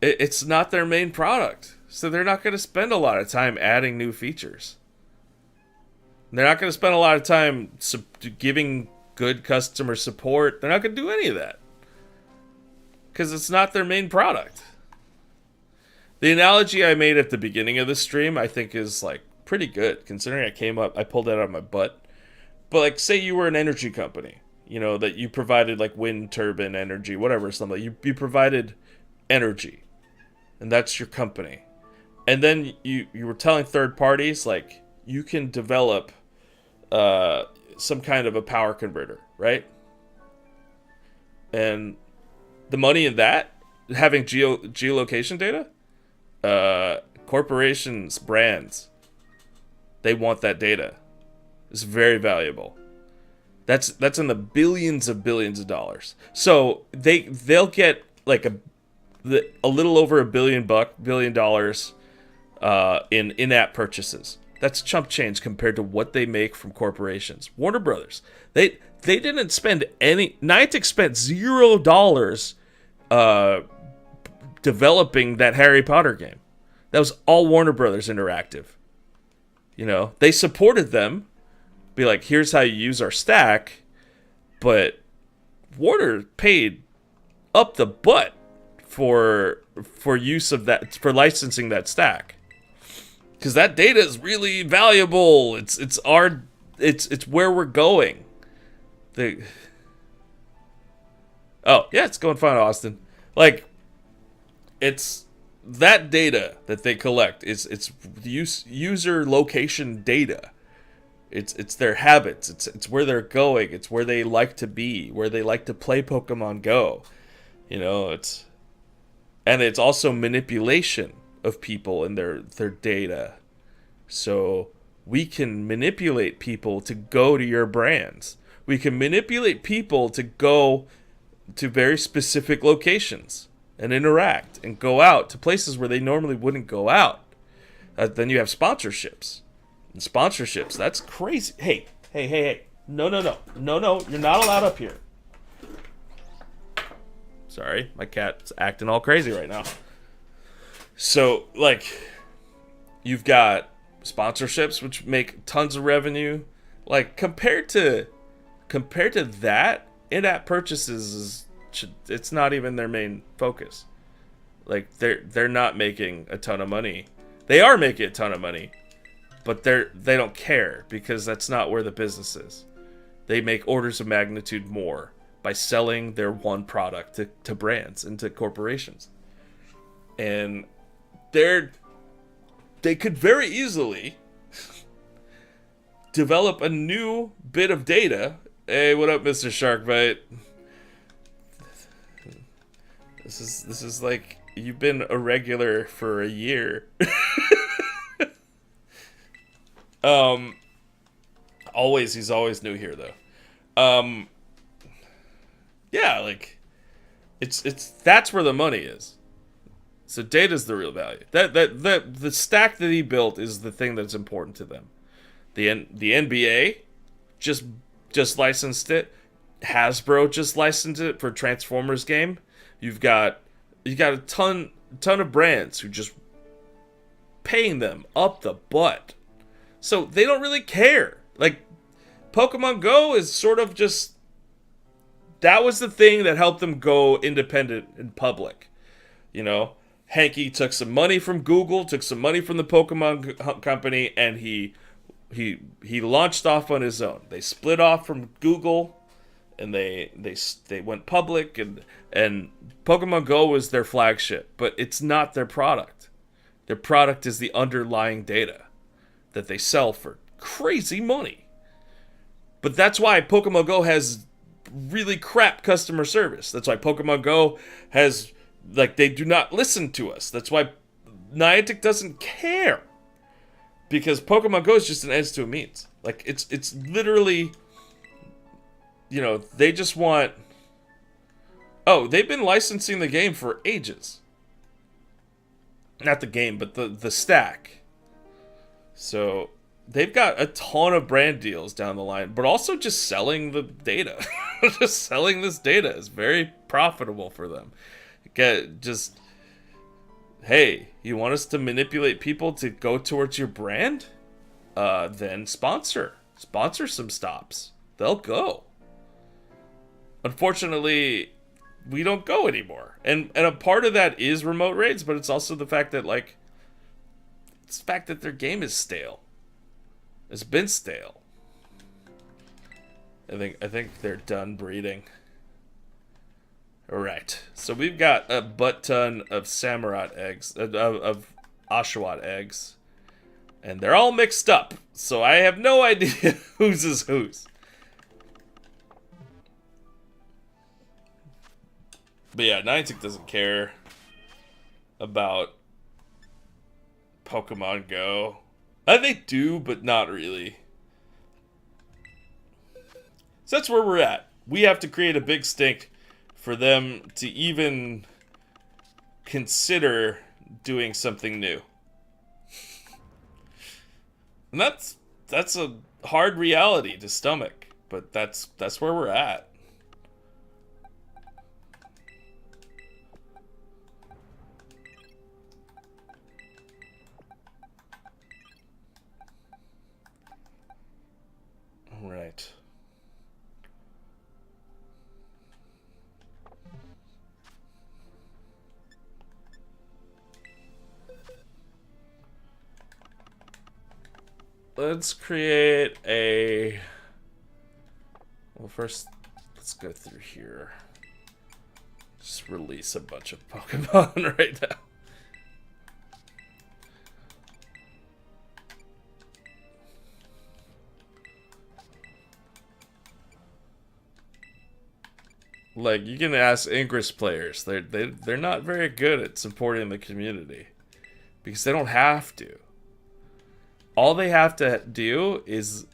it's not their main product. So they're not going to spend a lot of time adding new features. They're not going to spend a lot of time giving good customer support. They're not going to do any of that. Because it's not their main product. The analogy I made at the beginning of the stream, I think, is like pretty good. Considering I pulled that out of my butt. But like, say you were an energy company. That you provided like wind turbine energy, whatever, something. You provided energy. And that's your company. And then you were telling third parties, like, you can develop some kind of a power converter, right? And the money in that, having geolocation data, corporations, brands, they want that data. It's very valuable. That's in the billions of dollars. So they'll get like a little over $1 billion in in-app purchases. That's chump change compared to what they make from corporations. Warner Brothers, they didn't spend any. Niantic spent $0 developing that Harry Potter game. That was all Warner Brothers Interactive. You know, they supported them. Be like, here's how you use our stack, but Warner paid up the butt for use of that, for licensing that stack, because that data is really valuable. It's where we're going. Oh yeah, it's going fine, Austin. Like, it's that data that they collect it's user location data. It's their habits. It's where they're going. It's where they like to be. Where they like to play Pokemon Go. You know, it's also manipulation of people and their data. So we can manipulate people to go to your brands. We can manipulate people to go to very specific locations and interact and go out to places where they normally wouldn't go out. Then you have sponsorships. And sponsorships, that's crazy. Hey. No. You're not allowed up here. Sorry, my cat's acting all crazy right now. So, like, you've got sponsorships, which make tons of revenue. Like, compared to that, in-app purchases it's not even their main focus. Like, they're not making a ton of money. They are making a ton of money, but they don't care, because that's not where the business is. They make orders of magnitude more by selling their one product to brands and to corporations. And they could very easily develop a new bit of data. Hey, what up, Mr. Sharkbite? This is like, you've been a regular for a year. He's always new here though. Yeah, like, it's that's where the money is. So data's the real value. The stack that he built is the thing that's important to them. The NBA just licensed it. Hasbro just licensed it for Transformers game. You got a ton of brands who just paying them up the butt. So they don't really care. Like, Pokemon Go is sort of just, that was the thing that helped them go independent and public. You know, Hanky took some money from Google, took some money from the Pokemon company, and he launched off on his own. They split off from Google, and they went public, and Pokemon Go was their flagship, but it's not their product. Their product is the underlying data that they sell for crazy money. But that's why Pokemon Go has really crap customer service. That's why Pokemon Go has, like, they do not listen to us. That's why Niantic doesn't care. Because Pokemon Go is just an ends to a means. Like, it's literally, you know, they just want... Oh, they've been licensing the game for ages. Not the game, but the stack. So they've got a ton of brand deals down the line, but also just selling the data. Just selling this data is very profitable for them. Hey, you want us to manipulate people to go towards your brand? Then sponsor some stops. They'll go. Unfortunately, we don't go anymore. And a part of that is remote raids, but it's also the fact that, like, it's the fact that their game is stale. It's been stale. I think they're done breeding. Alright. So we've got a butt ton of Samurott eggs, of Oshawott eggs. And they're all mixed up. So I have no idea whose is whose. But yeah, Niantic doesn't care about Pokemon Go. They do, but not really. So that's where we're at. We have to create a big stink for them to even consider doing something new. And that's a hard reality to stomach, but that's where we're at. All right. Let's create a... Well, first, let's go through here. Just release a bunch of Pokemon right now. Like, you can ask Ingress players. They're not very good at supporting the community. Because they don't have to. All they have to do is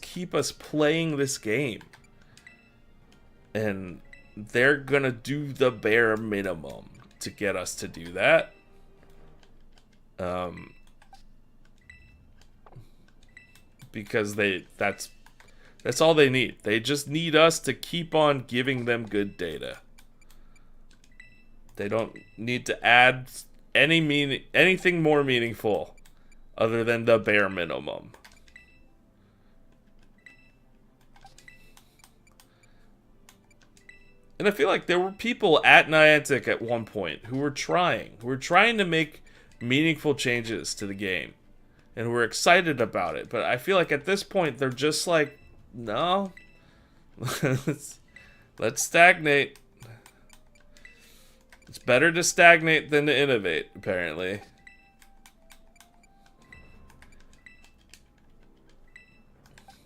keep us playing this game. And they're gonna do the bare minimum to get us to do that. Because that's all they need. They just need us to keep on giving them good data. They don't need to add anything more meaningful other than the bare minimum. And I feel like there were people at Niantic at one point who were trying to make meaningful changes to the game. And who were excited about it. But I feel like at this point they're just like, no. Let's stagnate. It's better to stagnate than to innovate, apparently.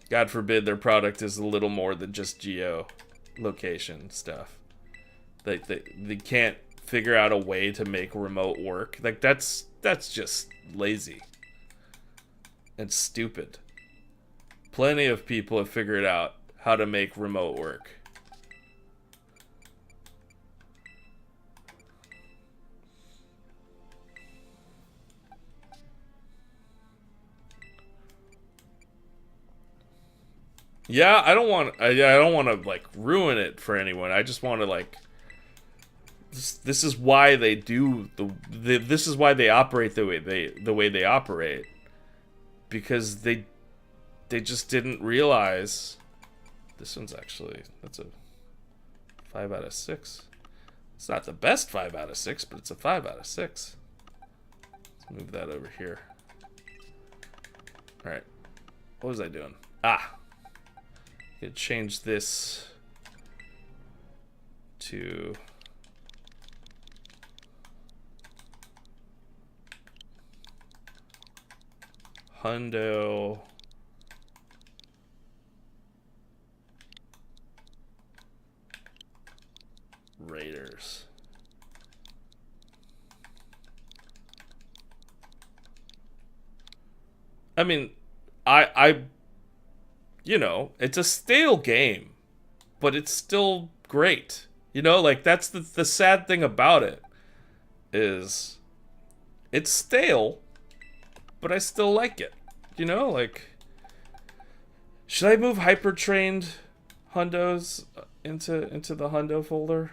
God forbid their product is a little more than just geolocation stuff. They can't figure out a way to make remote work. Like, that's just lazy. And stupid. Plenty of people have figured out how to make remote work. Yeah, I don't want to like ruin it for anyone. I just want to like this is why they do this is why they operate the way they operate. Because they just didn't realize this one's actually, that's a 5 out of 6. It's not the best 5 out of 6, but it's a 5 out of 6. Let's move that over here. Alright. What was I doing? Could change this to Hundo Raiders. I mean, I you know, it's a stale game, but it's still great. You know, like that's the sad thing about it is it's stale, but I still like it. You know, like should I move hyper trained hundos into the hundo folder?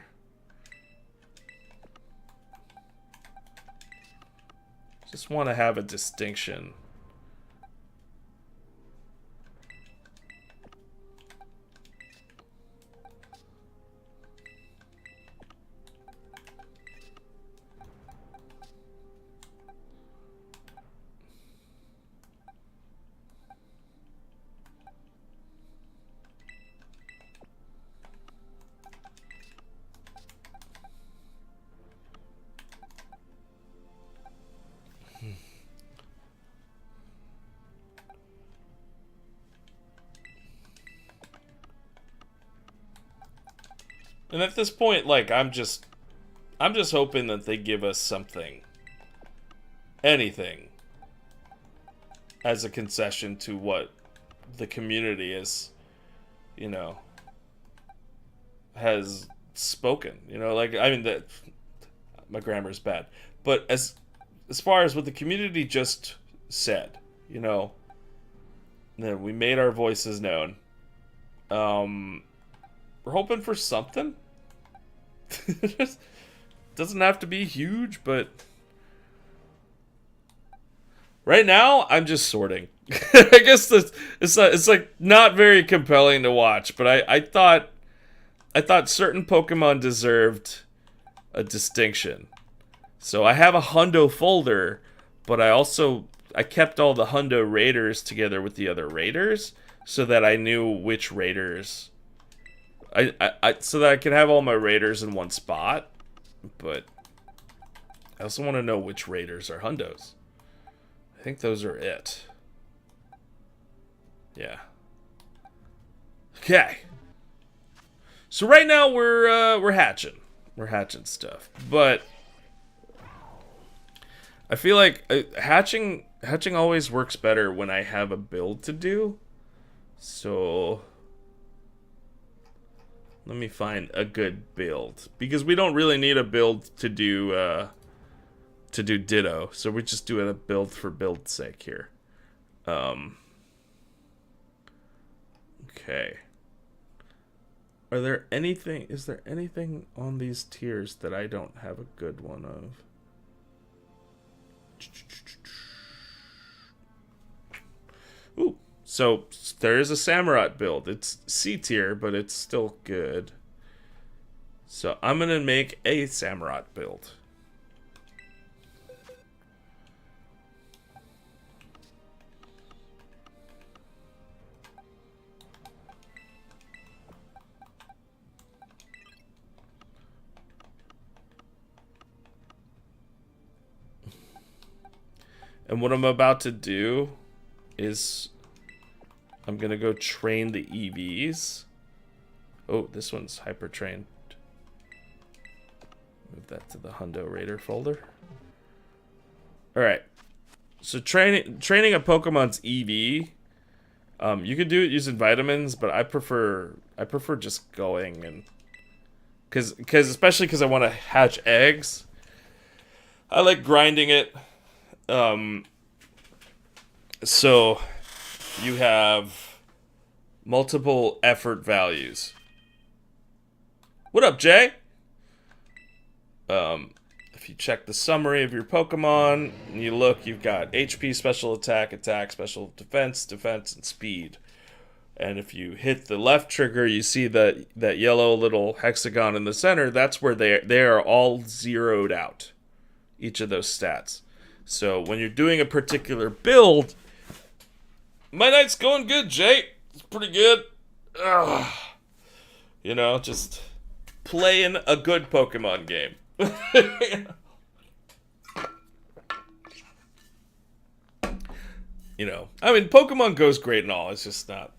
Just want to have a distinction. And at this point, like, I'm just I'm just hoping that they give us something, anything, as a concession to what the community is, you know, has spoken. You know, like, I mean, that my grammar's bad, but as far as what the community just said, you know, that we made our voices known. We're hoping for something. Doesn't have to be huge, but right now I'm just sorting. I guess it's like not very compelling to watch, but I thought certain Pokemon deserved a distinction. So I have a Hundo folder, but I kept all the Hundo Raiders together with the other Raiders so that I knew which Raiders so that I could have all my Raiders in one spot. But I also want to know which Raiders are Hundos. I think those are it. Yeah. Okay. So right now we're hatching. We're hatching stuff. But I feel like hatching always works better when I have a build to do. So let me find a good build, because we don't really need a build to do Ditto. So we're just doing a build for build's sake here. Okay. Is there anything on these tiers that I don't have a good one of? Ooh, so there is a Samurott build. It's C tier, but it's still good. So I'm gonna make a Samurott build. And what I'm about to do is I'm going to go train the EVs. Oh, this one's hyper trained. Move that to the Hundo Raider folder. All right. So training a Pokemon's EV, you could do it using vitamins, but I prefer just going, and especially because I want to hatch eggs. I like grinding it. So you have multiple effort values. What up, Jay? If you check the summary of your Pokemon and you look, you've got HP, special attack, special defense, and speed. And if you hit the left trigger, you see that yellow little hexagon in the center. That's where they are all zeroed out, each of those stats. So when you're doing a particular build, my night's going good, Jay. It's pretty good. Ugh. You know, just playing a good Pokemon game. You know, I mean, Pokemon Go's great and all. It's not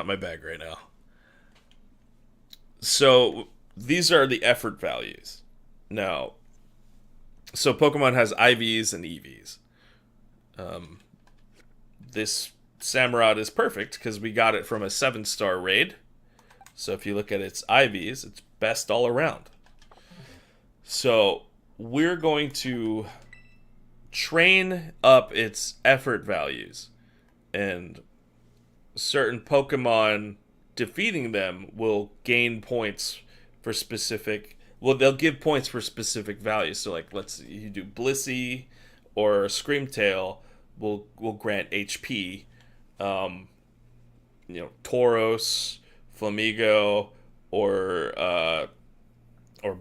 my bag right now. So these are the effort values. Now, so Pokemon has IVs and EVs. This Samurott is perfect because we got it from a 7-star raid. So if you look at its IVs, it's best all around. So we're going to train up its effort values, and certain Pokemon defeating them will gain points for specific. Well, they'll give points for specific values. So, like, you do Blissey or Screamtail will grant HP. You know, Tauros, Flamigo, or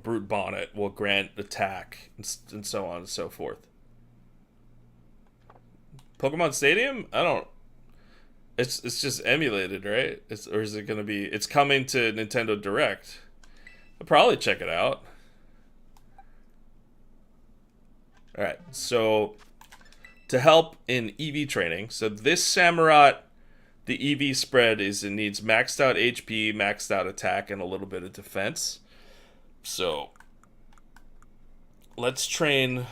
Brute Bonnet will grant attack, and so on and so forth. Pokemon Stadium? I don't. It's just emulated, right? Or is it going to be? It's coming to Nintendo Direct. I'll probably check it out. All right, so to help in EV training, so this Samurott, the EV spread it needs maxed out HP, maxed out attack, and a little bit of defense. So let's train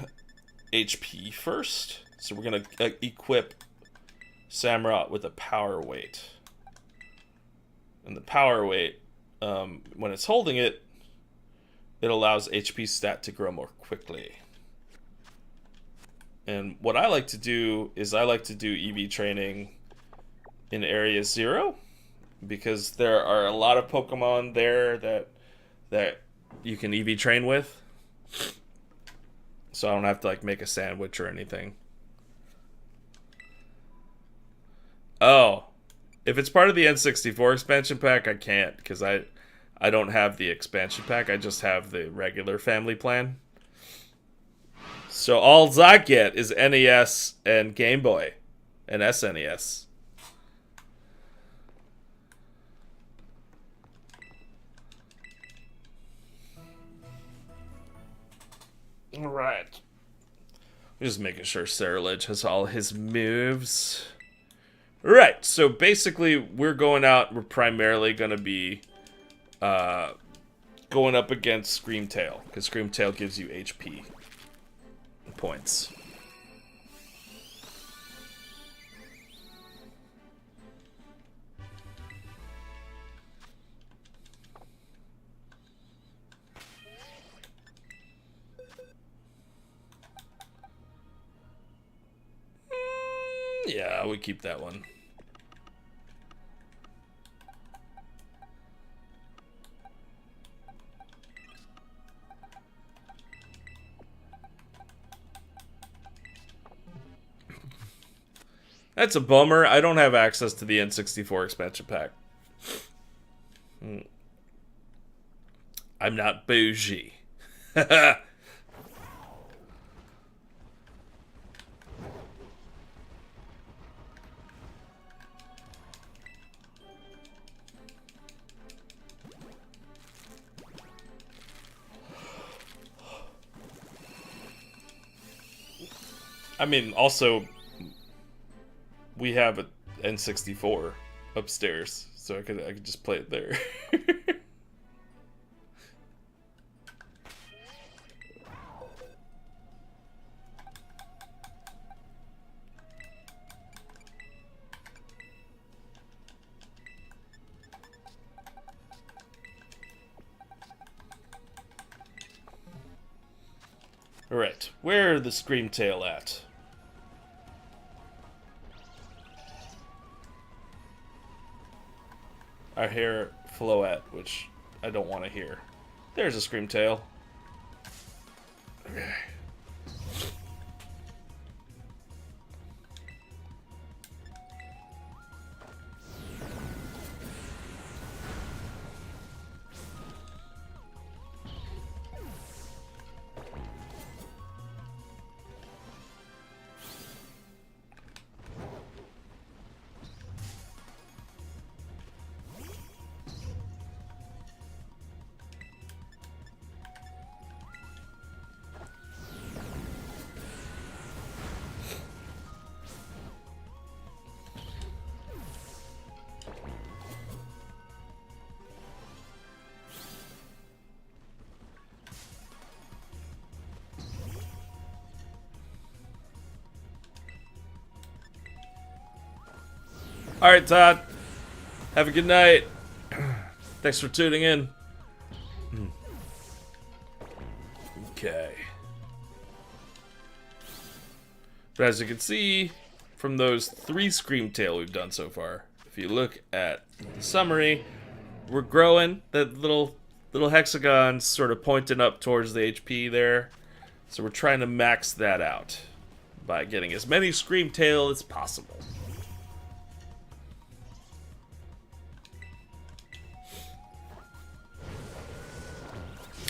HP first. So we're going to equip Samurott with a power weight. And the power weight, when it's holding it, it allows HP stat to grow more quickly. And what I like to do is I like to do EV training in Area 0, because there are a lot of Pokemon there that you can EV train with. So I don't have to like make a sandwich or anything. Oh, if it's part of the N64 expansion pack, I can't, because I don't have the expansion pack. I just have the regular family plan. So all I get is NES and Game Boy and SNES. Alright. Just making sure Cerulege has all his moves. Right, so basically we're going out, we're primarily going to be going up against Screamtail, because Screamtail gives you HP points. Yeah, we keep that one. That's a bummer. I don't have access to the N64 expansion pack. I'm not bougie. I mean, also, we have an N64 upstairs, so I could just play it there. Alright, where are the Screamtail at? I hear Floette, which I don't want to hear. There's a Screamtail. Okay. Alright, Todd. Have a good night. Thanks for tuning in. Okay. But as you can see from those 3 Screamtail we've done so far, if you look at the summary, we're growing. That little hexagon's sort of pointing up towards the HP there. So we're trying to max that out by getting as many Screamtail as possible.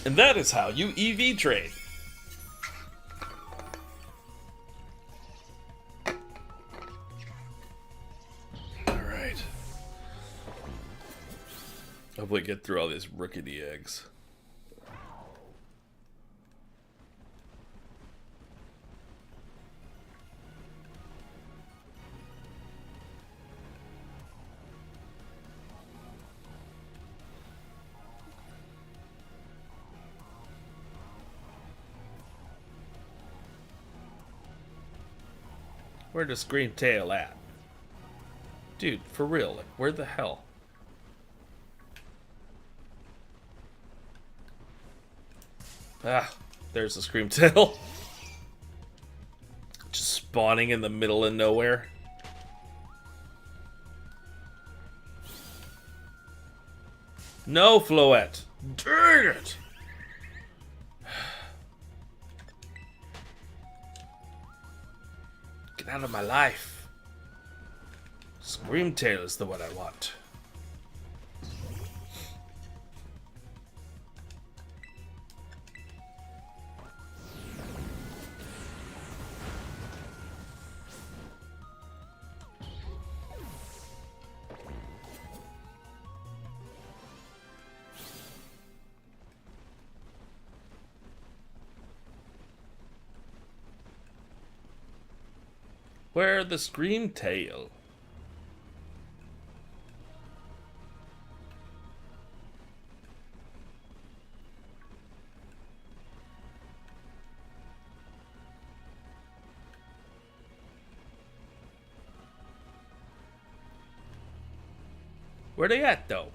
And that is how you EV trade. Alright. Hopefully get through all these rickety eggs. Where the Scream Tail at? Dude, for real, like, where the hell? Ah, there's the Scream Tail. Just spawning in the middle of nowhere. No, Floette. Dang it! Get out of my life. Screamtail is the one I want. Where the Screamtail? Where they at, though?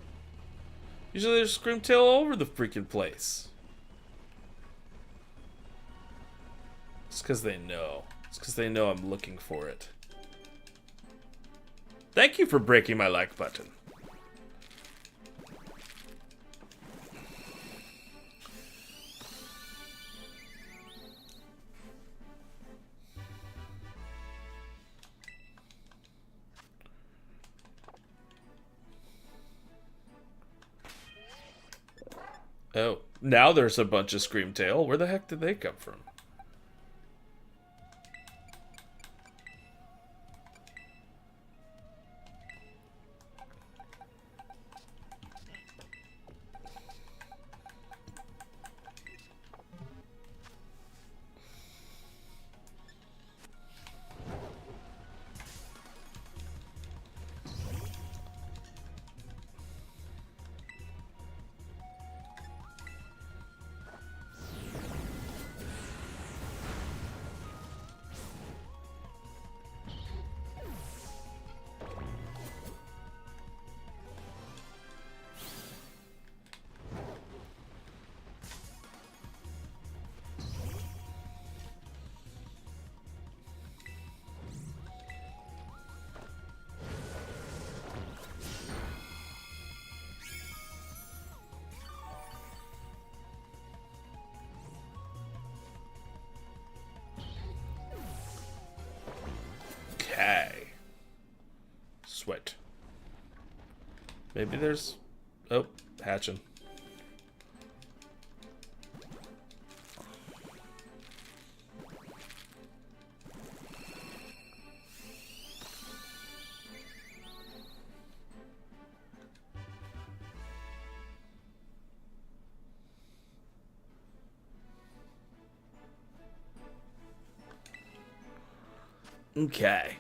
Usually there's Screamtail all over the freaking place. It's because they know. It's because they know I'm looking for it. Thank you for breaking my like button. Oh, now there's a bunch of Screamtail. Where the heck did they come from? Okay. Sweat. Maybe there's... Oh, hatching. Okay.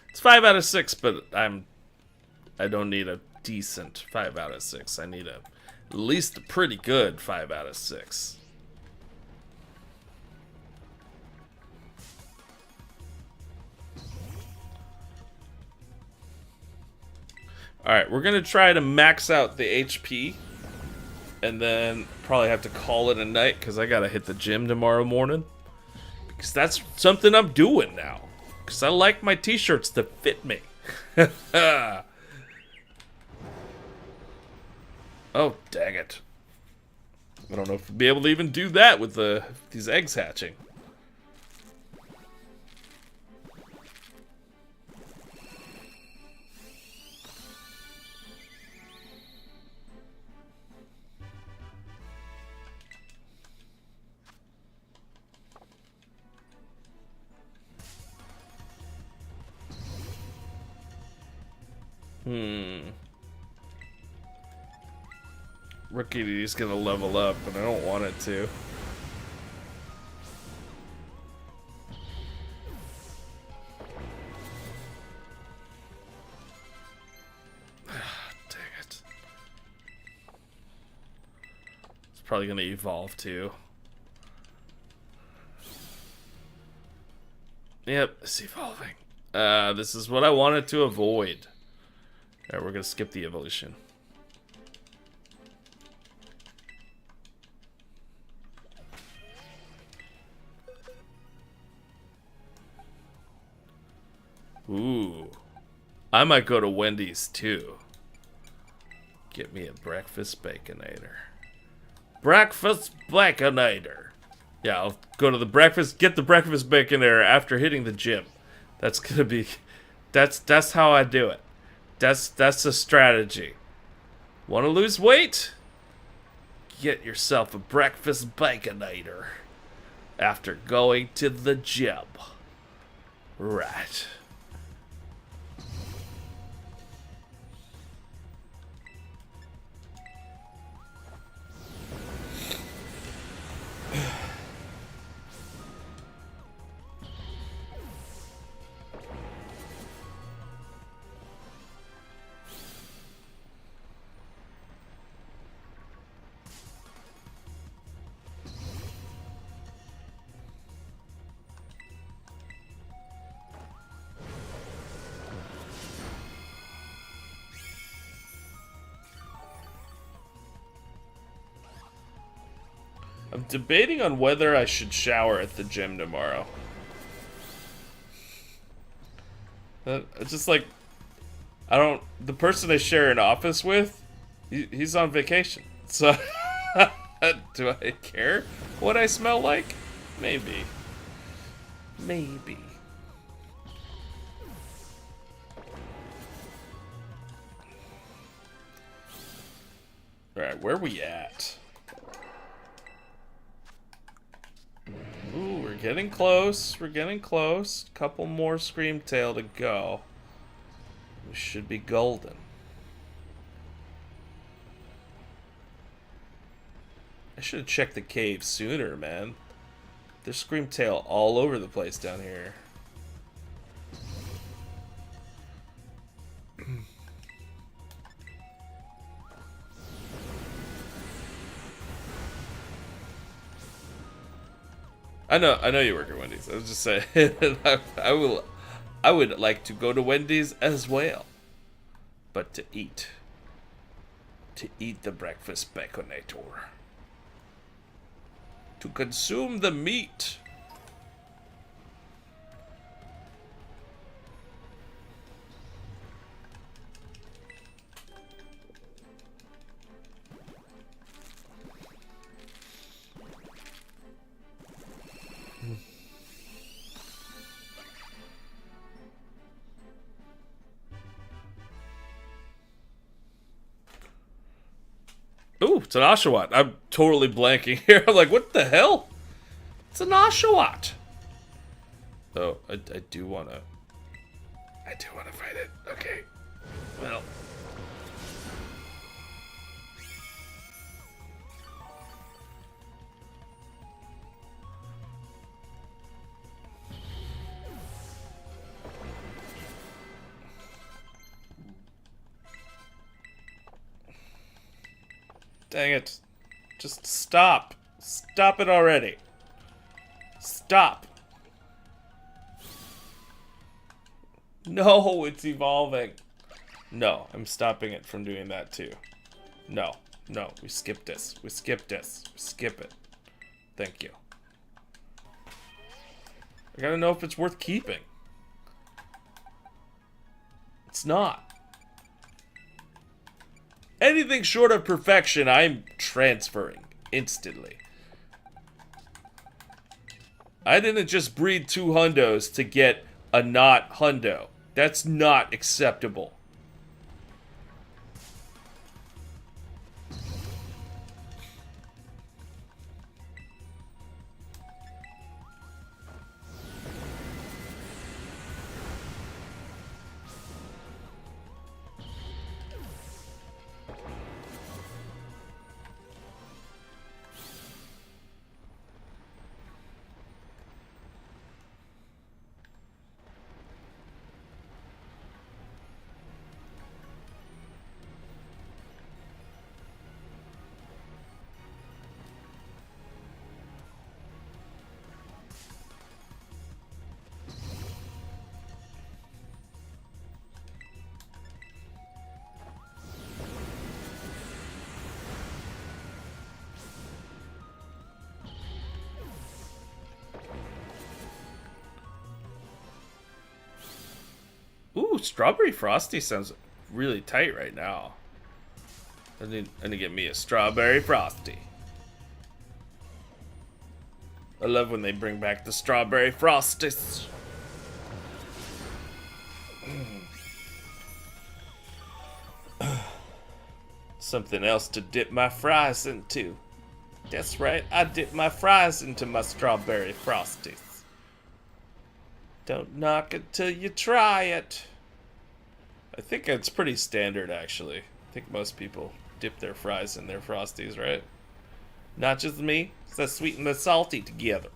It's 5 out of 6, but I don't need a decent 5 out of 6. I need at least a pretty good 5 out of 6. Alright, we're gonna try to max out the HP. And then probably have to call it a night because I gotta hit the gym tomorrow morning. Because that's something I'm doing now. Because I like my t-shirts to fit me. Oh, dang it. I don't know if we'll be able to even do that with these eggs hatching. Rookie D's gonna level up, but I don't want it to. probably going to evolve too. Yep, it's evolving. This is what I wanted to avoid. Alright, we're going to skip the evolution. Ooh. I might go to Wendy's too. Get me a breakfast baconator. Breakfast baconator. Yeah, I'll go to the breakfast, get the breakfast baconator after hitting the gym. That's gonna be, that's how I do it. That's the strategy. Want to lose weight? Get yourself a breakfast baconator after going to the gym. Right. I'm debating on whether I should shower at the gym tomorrow. It's just like, I don't, the person I share an office with, he's on vacation. So, do I care what I smell like? Maybe. Maybe. Alright, where are we at? Ooh, we're getting close. We're getting close. Couple more Screamtail to go. We should be golden. I should have checked the cave sooner, man. There's Screamtail all over the place down here. I know you work at Wendy's. I was just saying, I would like to go to Wendy's as well, but to eat the breakfast baconator, to consume the meat. Ooh, it's an Oshawott. I'm totally blanking here. I'm like, what the hell? It's an Oshawott. Oh, I do wanna fight it. Okay. Well. Dang it. Just stop. Stop it already. Stop. No, it's evolving. No, I'm stopping it from doing that too. No, no, we skip this. We skip this. We skip it. Thank you. I gotta know if it's worth keeping. It's not. Anything short of perfection, I'm transferring instantly. I didn't just breed 2 hundos to get a not hundo. That's not acceptable. Ooh, strawberry frosty sounds really tight right now. I need to get me a strawberry frosty. I love when they bring back the strawberry frosties. Something else to dip my fries into. That's right, I dip my fries into my strawberry frosties. Don't knock it till you try it. I think it's pretty standard, actually. I think most people dip their fries in their frosties, right? Not just me, it's the sweet and the salty together.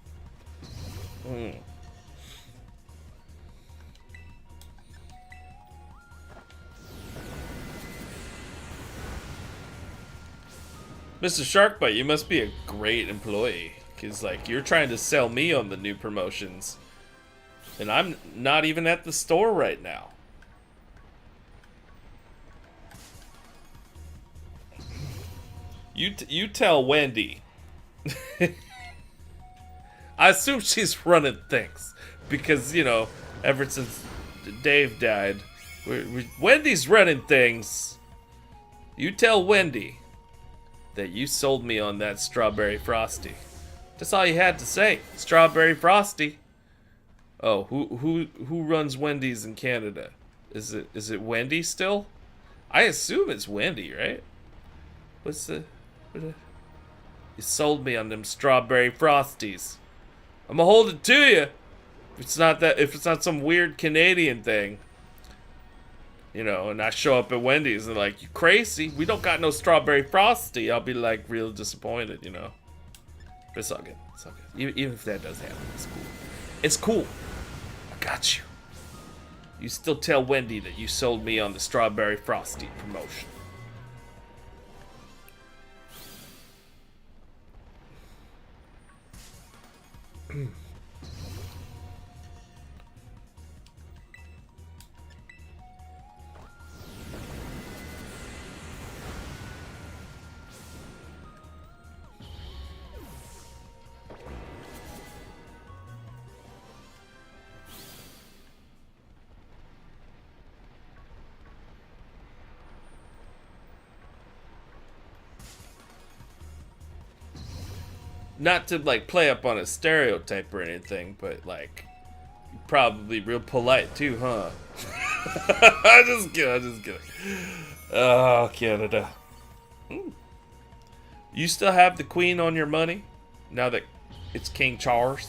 Mr. Sharkbite, you must be a great employee. Because, like, you're trying to sell me on the new promotions. And I'm not even at the store right now. You tell Wendy. I assume she's running things. Because, you know, ever since Dave died, Wendy's running things. You tell Wendy that you sold me on that strawberry frosty. That's all you had to say. Strawberry frosty. Oh, who runs Wendy's in Canada? Is it Wendy still? I assume it's Wendy, right? You sold me on them strawberry frosties. I'm gonna hold it to you. If it's not some weird Canadian thing. You know, and I show up at Wendy's and like, you crazy? We don't got no strawberry frosty. I'll be like real disappointed, you know. But it's all good. It's all good. Even if that does happen, it's cool. It's cool. I got you. You still tell Wendy that you sold me on the strawberry frosty promotion. Not to like play up on a stereotype or anything, but like probably real polite too, huh? I'm just kidding. Oh, Canada. You still have the Queen on your money now that it's King Charles?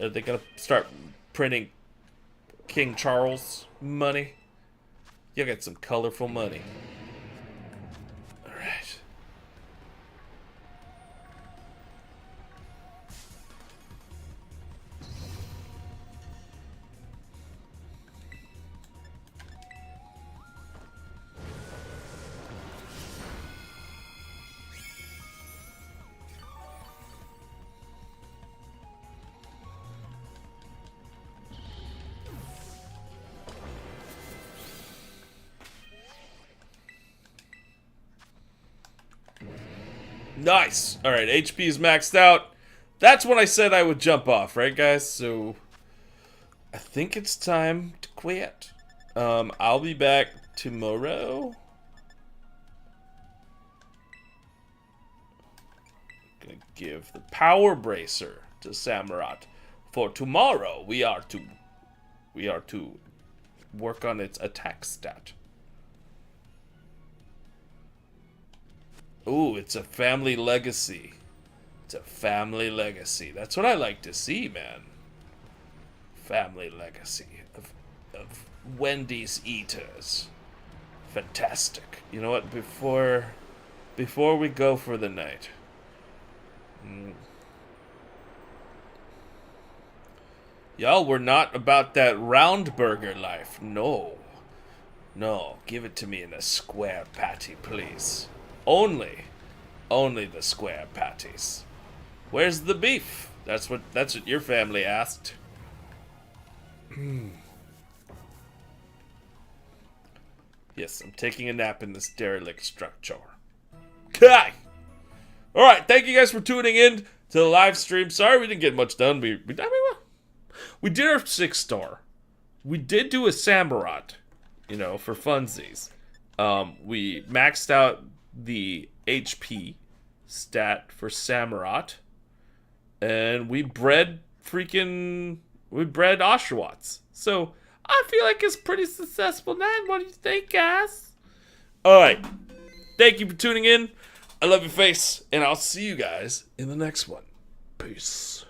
Are they gonna start printing King Charles money? You got some colorful money. All right. Nice. All right, HP is maxed out. That's when I said I would jump off, right, guys? So I think it's time to quit. I'll be back tomorrow. Gonna give the power bracer to Samurott. For tomorrow, we are to work on its attack stat. Ooh, it's a family legacy. It's a family legacy. That's what I like to see, man. Family legacy of Wendy's eaters. Fantastic. You know what? Before we go for the night. Y'all, we're not about that round burger life. No. No, give it to me in a square patty, please. Only the square patties. Where's the beef? That's what your family asked. Yes, I'm taking a nap in this derelict structure. Kai! Alright, thank you guys for tuning in to the live stream. Sorry we didn't get much done. We did our 6-star. we did do a Samurott, you know, for funsies. We maxed out the HP stat for Samurott, and we bred Oshawotts. So I feel like it's pretty successful now. What do you think, guys? Alright. Thank you for tuning in. I love your face, and I'll see you guys in the next one. Peace.